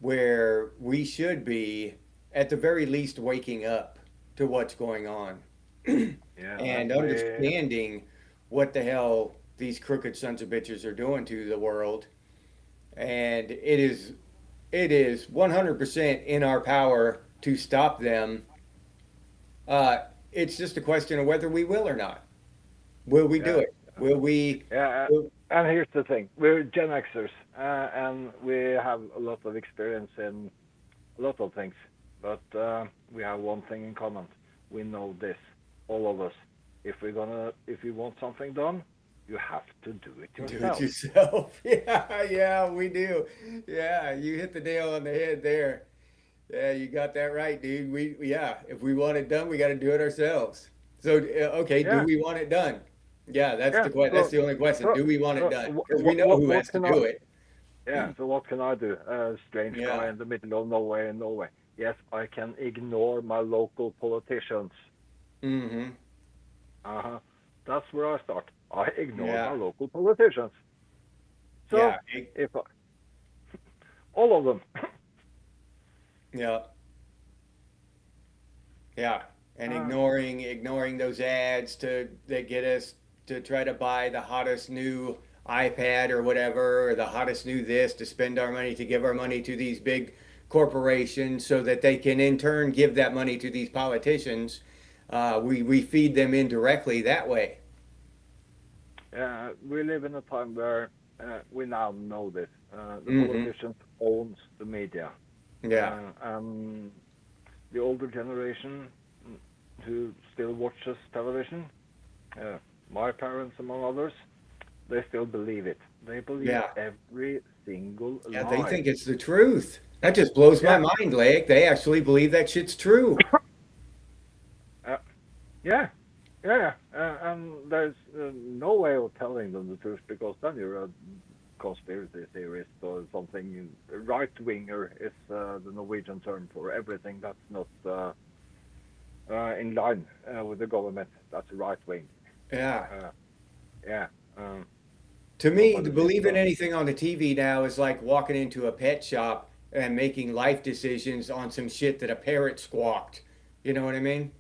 where we should be at the very least waking up to what's going on yeah, and we understanding what the hell these crooked sons of bitches are doing to the world. And it is 100% in our power to stop them. Uh, it's just a question of whether we will or not. Will we do yeah, it? Will we? yeah. Will, And here's the thing: we're Gen Xers, and we have a lot of experience in a lot of things. But we have one thing in common: we know this, all of us. If you want something done, you have to do it do it yourself. yourself. Yeah, yeah, we do. Yeah, you hit the nail on the head there. Yeah, you got that right, dude. Yeah, if we want it done, we got to do it ourselves. So, okay, do Yeah, we want it done? Yeah, that's yeah. that's the only question. So, Do we want it so done? Because we know who what has to can I? do it. Yeah. So what can I do? Strange Yeah. guy in the middle of nowhere in Norway. Yes, I can ignore my local politicians. Mm-hmm. Uh-huh. That's where I start. I ignore my Yeah. local politicians. So Yeah. if I, all of them, Yeah. Yeah. And uh, ignoring those ads that get us to try to buy the hottest new iPad or whatever, or the hottest new this to spend our money to give our money to these big corporations so that they can in turn give that money to these politicians. We feed them indirectly that way. we live in a time where we now know this. The Mm-hmm. politicians owns the media. Yeah. And the older generation who still watches television, uh, my parents among others, they still believe it. They believe Yeah. every single Yeah. They lie. think it's the truth. That just blows my Yeah, mind, Leik. They actually believe that shit's true. uh, yeah, yeah. And there's no way of telling them the truth because then you're a conspiracy theorist or something. Right winger is the Norwegian term for everything that's not in line with the government. That's right wing. Yeah. Uh, yeah. Um, To me, Nobody to needs believe in to. anything on the TV now is like walking into a pet shop and making life decisions on some shit that a parrot squawked. You know what I mean?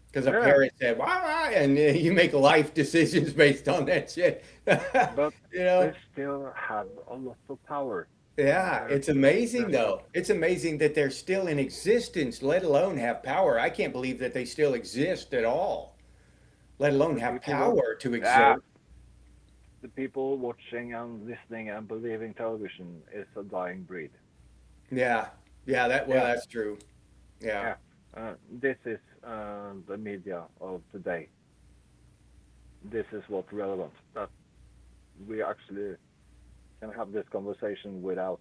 Because a Yeah, parrot said, wah, wah, and you make life decisions based on that shit. but You they know? still have a lot of power. Yeah, There's it's amazing there's a though. It's amazing that they're still in existence, let alone have power. I can't believe that they still exist at all, let alone the have people what power to yeah exert. the people watching and listening and believing television is a dying breed. Yeah. Yeah, Yeah, that's true. Yeah. yeah. This is the media of today. This is what's relevant. That we actually can have this conversation without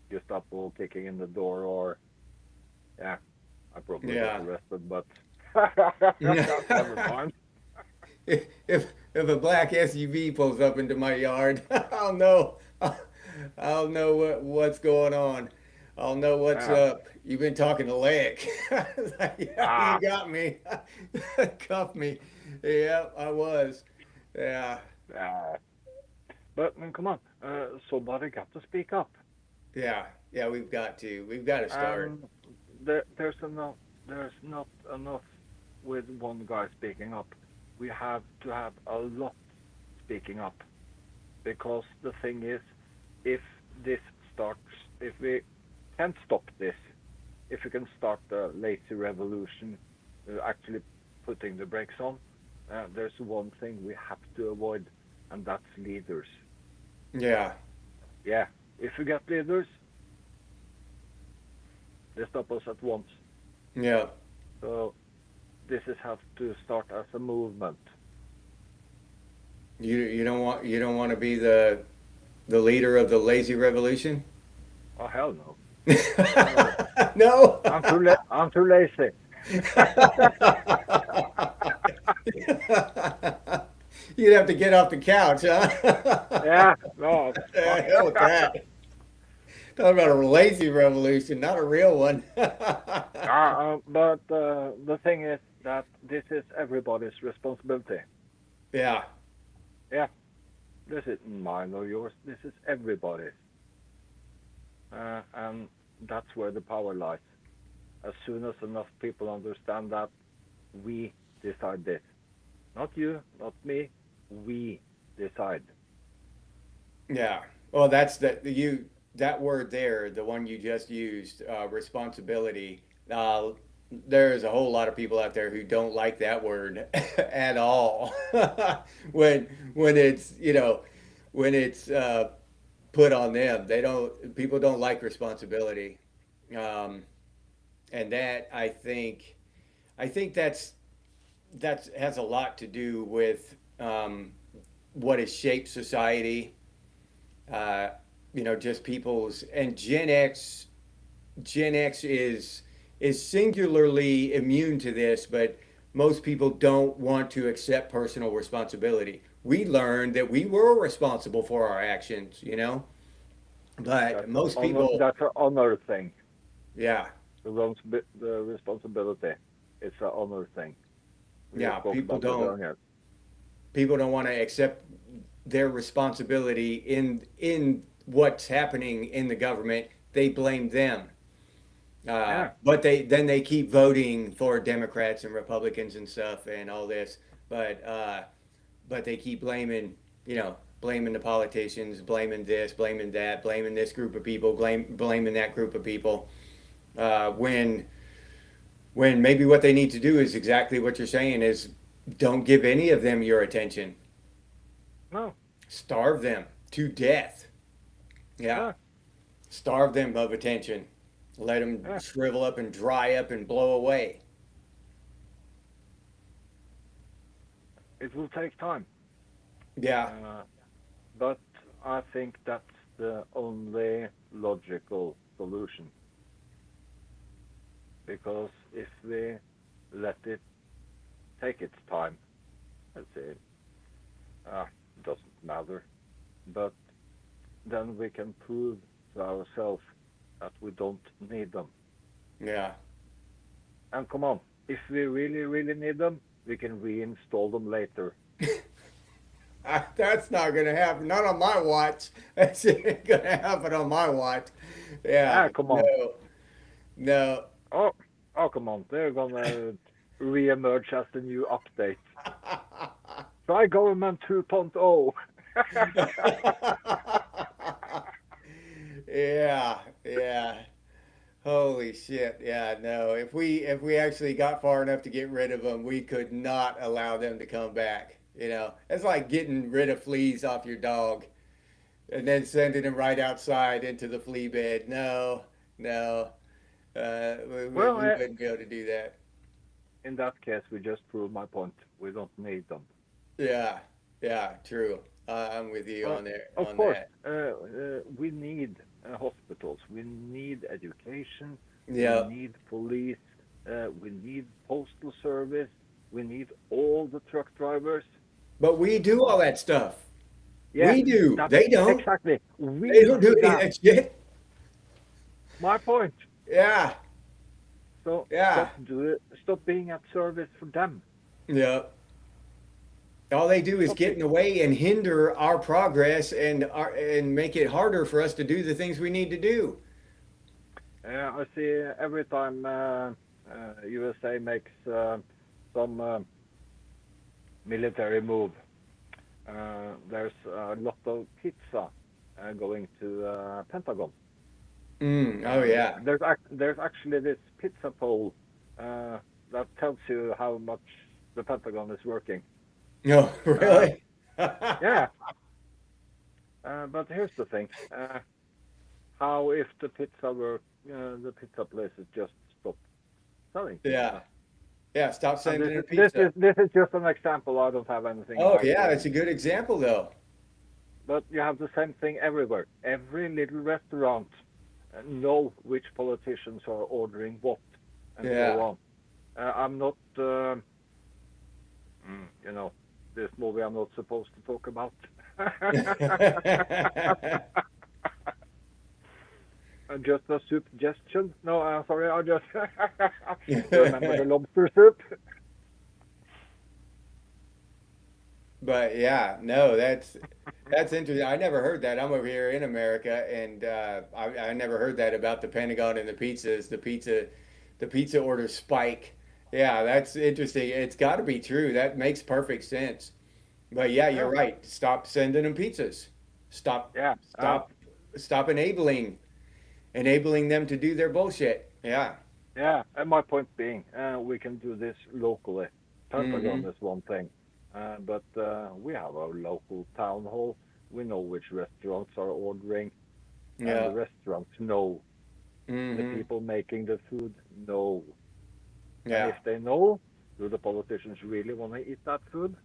Gestapo kicking in the door or yeah, I probably get Yeah. arrested, but never if mind. if a black SUV pulls up into my yard, I'll know. I'll know what's going on. I'll know what's Yeah. up. You've been talking to Leik. Yeah, you Ah, got me. Cuff me. Yeah, I was. Yeah, ah. But come on, somebody got to speak up. yeah, yeah. We've got to. We've got to start. And there's enough. There's not enough with one guy speaking up. We have to have a lot speaking up because the thing is, if this starts, if we can't stop this, if we can start the lazy revolution, actually putting the brakes on, there's one thing we have to avoid, and that's leaders. Yeah, Yeah, if we get leaders, they stop us at once. yeah. So this is have to start as a movement. You don't want to be the leader of the lazy revolution. Oh hell no, no, No. I'm too lazy. You'd have to get off the couch, huh? Yeah, no, fuck. Hell with that. Talking about a lazy revolution, not a real one. But the thing is that this is everybody's responsibility. Yeah, Yeah, this isn't mine or yours. This is everybody's, and that's where the power lies. As soon as enough people understand that, we decide this. Not you, not me. We decide. yeah. Well, that's that word there, the one you just used, responsibility. There's a whole lot of people out there who don't like that word at all. When it's when it's put on them, they don't. People don't like responsibility, um, and that I think that has a lot to do with what has shaped society. Uh, just people's and Gen X is singularly immune to this, but most people don't want to accept personal responsibility. We learned that we were responsible for our actions, but most people, That's an honor thing. yeah, The responsibility. It's an honor thing. We yeah, spoke about this earlier. people don't want to accept their responsibility in what's happening in the government. They blame them. Yeah, But they keep voting for Democrats and Republicans and stuff and all this. But but they keep blaming the politicians, blaming this, blaming that, blaming this group of people, blaming that group of people. When maybe what they need to do is exactly what you're saying is don't give any of them your attention. no, Starve them. to death. Yeah, Yeah, starve them of attention. Let them yeah. shrivel up and dry up and blow away. It will take time, Yeah, uh, but I think that's the only logical solution. Because if we let it take its time, let's say, it doesn't matter. But then we can prove to ourselves that we don't need them. yeah. And come on, if we really, really need them, we can reinstall them later. That's not gonna happen. Not on my watch. That's ain't gonna happen on my watch. Yeah, Come on. no, no. Oh, come on. They're gonna re-emerge as the new update. Try Government 2.0. Yeah, yeah. Holy shit. Yeah, no. If we actually got far enough to get rid of them, we could not allow them to come back. It's like getting rid of fleas off your dog and then sending them right outside into the flea bed. No, no. Well, We wouldn't be able to do that. in that case, we just proved my point. We don't need them. Yeah, yeah, true. I'm with you Well, on there of on course, that. we need hospitals, we need education, we Yeah, need police, we need postal service, we need all the truck drivers. but we Come do all on. that stuff. Yeah, We do. that's They don't. exactly. They We don't do do any of that. that shit. My point. Yeah, So yeah, stop being at service for them. yeah. All they do is Stop get it. in the way and hinder our progress and make it harder for us to do the things we need to do. I see every time USA makes some military move. There's a lot of pizza going to Pentagon. Oh yeah. There's actually this pizza poll uh, that tells you how much the Pentagon is working. No, Uh, really? yeah, but here's the thing: how if the pizza places just stop selling Yeah. pizza? Yeah, stop And sending the pizza. this is just an example. I don't have anything Oh back yeah, home. that's a good example though. But you have the same thing everywhere. Every little restaurant know which politicians are ordering what, and so Yeah. on. I'm not, you know, this movie I'm not supposed to talk about. Just a suggestion. No, sorry, I just remember the lobster soup. But yeah, no, that's interesting. I never heard that. I'm over here in America, and I never heard that about the Pentagon and the pizzas. The pizza orders spike. Yeah, that's interesting. It's got to be true. That makes perfect sense. But yeah, you're Yeah, right. Stop sending them pizzas. Stop, yeah, stop, stop enabling them to do their bullshit. Yeah. yeah. And my point being, we can do this locally. Pentagon Hmm. is one thing, but we have our local town hall. We know which restaurants are ordering, and the Yeah. restaurants know. The Hmm. people making the food know. And if Yeah. they know, do the politicians really want to eat that food?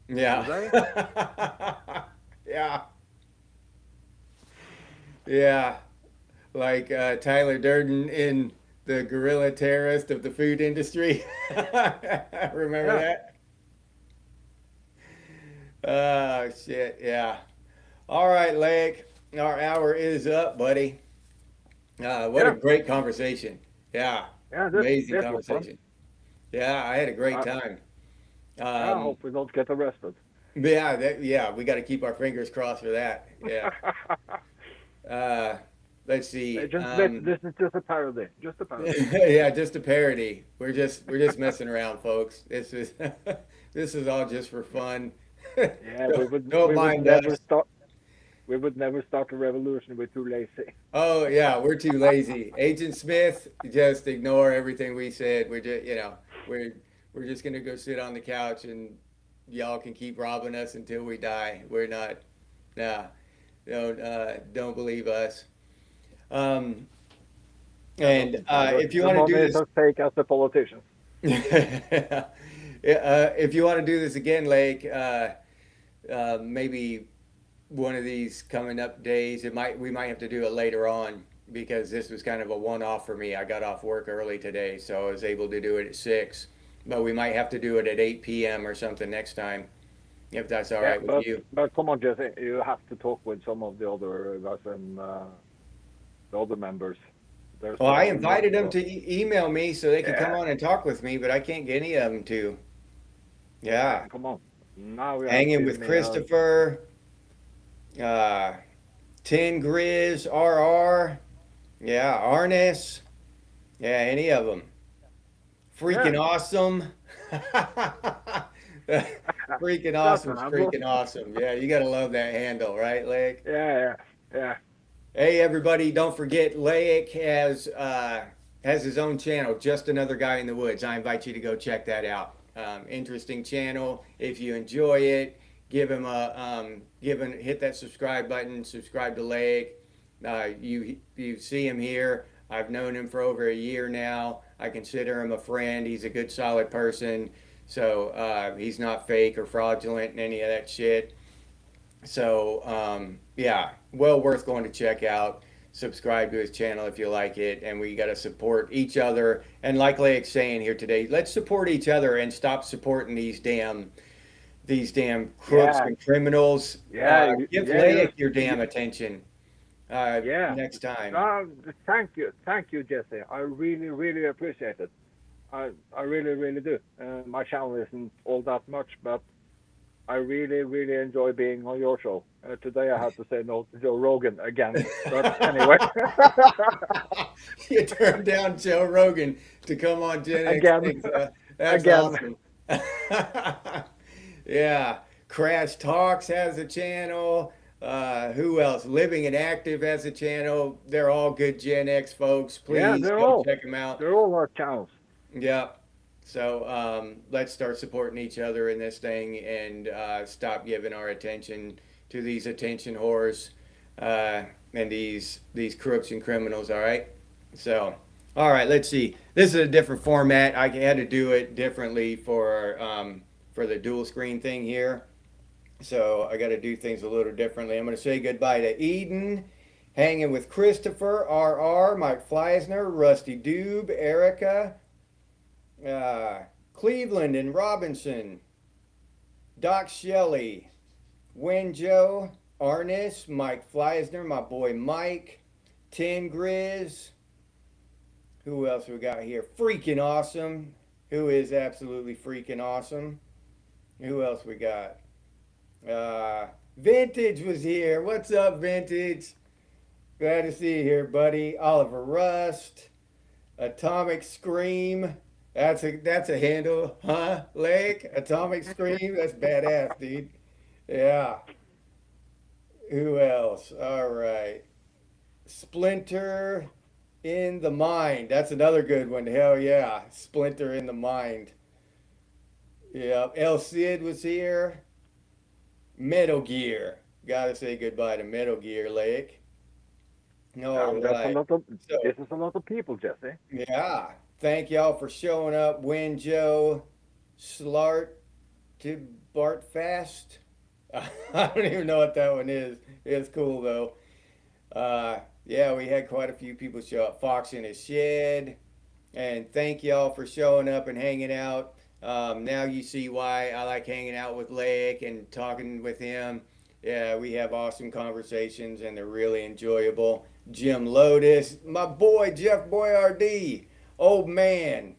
Do Yeah. they? Yeah. Yeah. Like Tyler Durden in The Guerrilla Terrorist of the Food Industry. Remember Yeah, that? Oh, shit. Yeah. All right, Leik. Our hour is up, buddy. What a yeah, great conversation. Yeah. yeah. Amazing This was fun. conversation. Yeah, I had a great I, time. I Um, hope we don't get arrested. yeah, yeah, we got to keep our fingers crossed for that. Yeah. Uh, let's see. This is just a parody. Just a parody. Yeah, just a parody. We're just messing around, folks. This is this is all just for fun. Yeah, Don't mind us. we would never start a revolution. We're too lazy. Oh yeah, we're too lazy. Agent Smith, just ignore everything we said. We're just gonna go sit on the couch and y'all can keep robbing us until we die. We're not. Nah. Don't believe us. Um, Yeah, and if you the want to money do is as fake as the politicians. this, if you want to do this again, Lake, maybe one of these coming up days, we might have to do it later on because this was kind of a one-off for me. I got off work early today, so I was able to do it at 6. But we might have to do it at 8 p.m. or something next time, if that's all Yeah, right with you. but come on, Jesse, you have to talk with some of the other guys and the other members. There's Well, I a lot invited them of to email me so they could come yeah, on and talk with me, but I can't get any of them to. yeah. Yeah. Come on, now you have Hanging given with me a Christopher, uh, 10 Grizz, RR, yeah, Arnis, yeah, any of them. yeah. Freaking awesome. Freaking That's awesome, an apple. freaking awesome. Yeah, you gotta love that handle, right, Lake? Yeah, yeah, Hey, everybody! Don't forget, Leik has his own channel, Just Another Guy in the Woods. I invite you to go check that out. Interesting channel. If you enjoy it, give him a hit that subscribe button. Subscribe to Leik. You see him here. I've known him for over a year now. I consider him a friend. He's a good, solid person. So he's not fake or fraudulent and any of that shit. So yeah, well worth going to check out. Subscribe to his channel if you like it, and we got to support each other. And like Leik's saying here today, let's support each other and stop supporting these damn crooks yeah, and criminals. yeah, Give yeah. Leik your damn attention Yeah. next time. Uh, thank you, Jesse. I really, really appreciate it. I really, really do. My channel isn't all that much, but I really, really enjoy being on your show. Today I had to say no to Joe Rogan again, but anyway, You turned down Joe Rogan to come on genx. again, That's again. awesome. Yeah, Crash Talks has a channel. Who else? Living and Active has a channel. They're all good Gen X folks. Yeah, Please go check them out. they're all our channels. Yeah. So let's start supporting each other in this thing and stop giving our attention to these attention whores and these crooks and criminals. All right. So, all right. Let's see. This is a different format. I had to do it differently for the dual screen thing here. So I got to do things a little differently. I'm going to say goodbye to Eden, hanging with Christopher, RR, Mike Fleisner, Rusty Doob, Erica, uh, Cleveland and Robinson, Doc Shelley, Winjo, Arnis, Mike Fleisner, my boy Mike, Tin Grizz. Who else we got here? Freaking awesome. Who is absolutely freaking awesome? Who else we got? Vintage was here. What's up, Vintage? Glad to see you here, buddy. Oliver Rust, Atomic Scream. That's a handle, huh? Lake Atomic Scream. That's badass, dude. Yeah. Who else? All right. Splinter in the Mind. That's another good one. Hell yeah. Splinter in the Mind. Yeah. El Cid was here. Metal Gear. Gotta say goodbye to Metal Gear, Lake. All That's a right. lot of. So This is a lot of people, Jesse. yeah. Thank y'all for showing up. Win Joe, Slart to Bartfast. I don't even know what that one is. It's cool though. Yeah, we had quite a few people show up. Fox in his shed. And thank y'all for showing up and hanging out. Now you see why I like hanging out with Leik and talking with him. Yeah, we have awesome conversations and they're really enjoyable. Jim Lotus, my boy Jeff Boyardee, old man.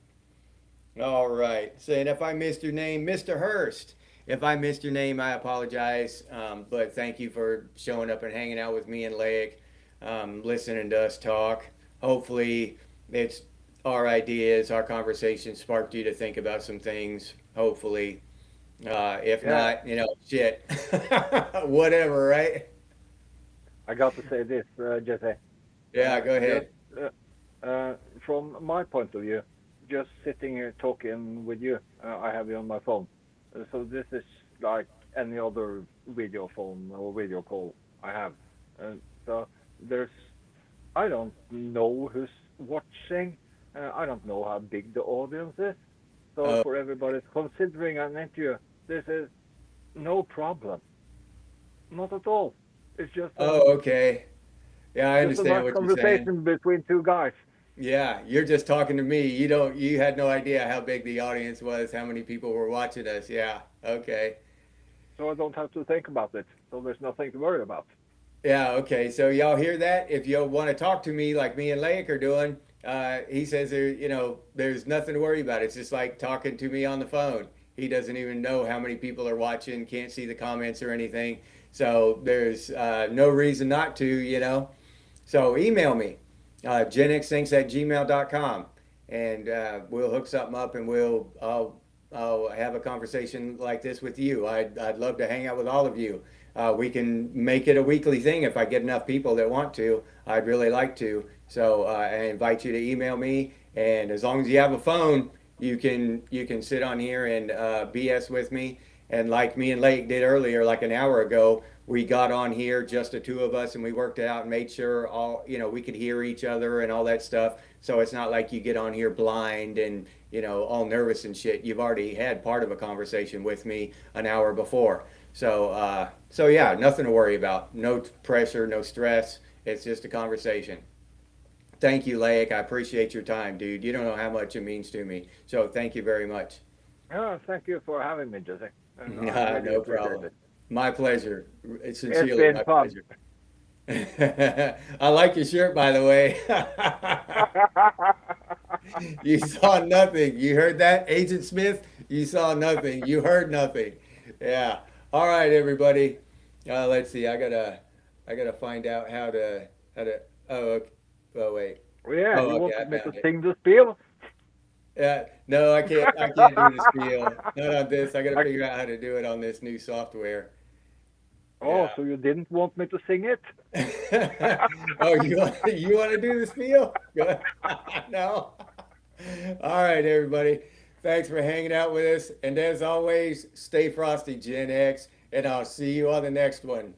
All right. Saying if I missed your name, Mr. Hurst. If I missed your name, I apologize. But thank you for showing up and hanging out with me and Leik, listening to us talk. Hopefully, it's our ideas, our conversation sparked you to think about some things. Hopefully, if Yeah, not, shit, whatever, right? I got to say this, Jesse. Yeah, go Just ahead. from my point of view, just sitting here talking with you, I have you on my phone. So this is like any other video phone or video call I have. And so there's, I don't know who's watching. I don't know how big the audience is. So Oh, for everybody considering an interview, this is no problem. Not at all. It's oh, okay. Yeah, I just a understand nice what you're saying. conversation between two guys. Yeah, you're just talking to me. You had no idea how big the audience was, how many people were watching us. Yeah, okay. So I don't have to think about it. So there's nothing to worry about. Yeah, okay. So y'all hear that? If you want to talk to me like me and Leik are doing, he says there's nothing to worry about. It's just like talking to me on the phone. He doesn't even know how many people are watching, can't see the comments or anything. So there's no reason not to. So email me, genxthinks@gmail.com, and we'll hook something up and I'll have a conversation like this with you. I'd love to hang out with all of you. We can make it a weekly thing if I get enough people that want to. I'd really like to. So I invite you to email me, and as long as you have a phone, you can sit on here and BS with me. And like me and Lake did earlier, like an hour ago, we got on here just the two of us, and we worked it out and made sure all we could hear each other and all that stuff. So it's not like you get on here blind and all nervous and shit. You've already had part of a conversation with me an hour before. So yeah, nothing to worry about. No pressure, no stress. It's just a conversation. Thank you, Leik. I appreciate your time, dude. You don't know how much it means to me. So thank you very much. Thank you for having me, Jesse. And I Nah, really no appreciate problem. it. My pleasure. It's It's sincerely been my fun. pleasure. I like your shirt, by the way. You saw nothing. You heard that, Agent Smith? You saw nothing. You heard nothing. Yeah. All right, everybody. Let's see. I gotta find out how to. Oh, okay. Oh, wait. Yeah, Oh, you okay. I wanted me to found it. sing the spiel? Yeah. No, I can't. I can't do the spiel. Not on this. I gotta figure out how to do it on this new software. Oh, Yeah. so you didn't want me to sing it? Oh, you want to do the spiel? Good. No. All right, everybody. Thanks for hanging out with us. And as always, stay frosty, Gen X, and I'll see you on the next one.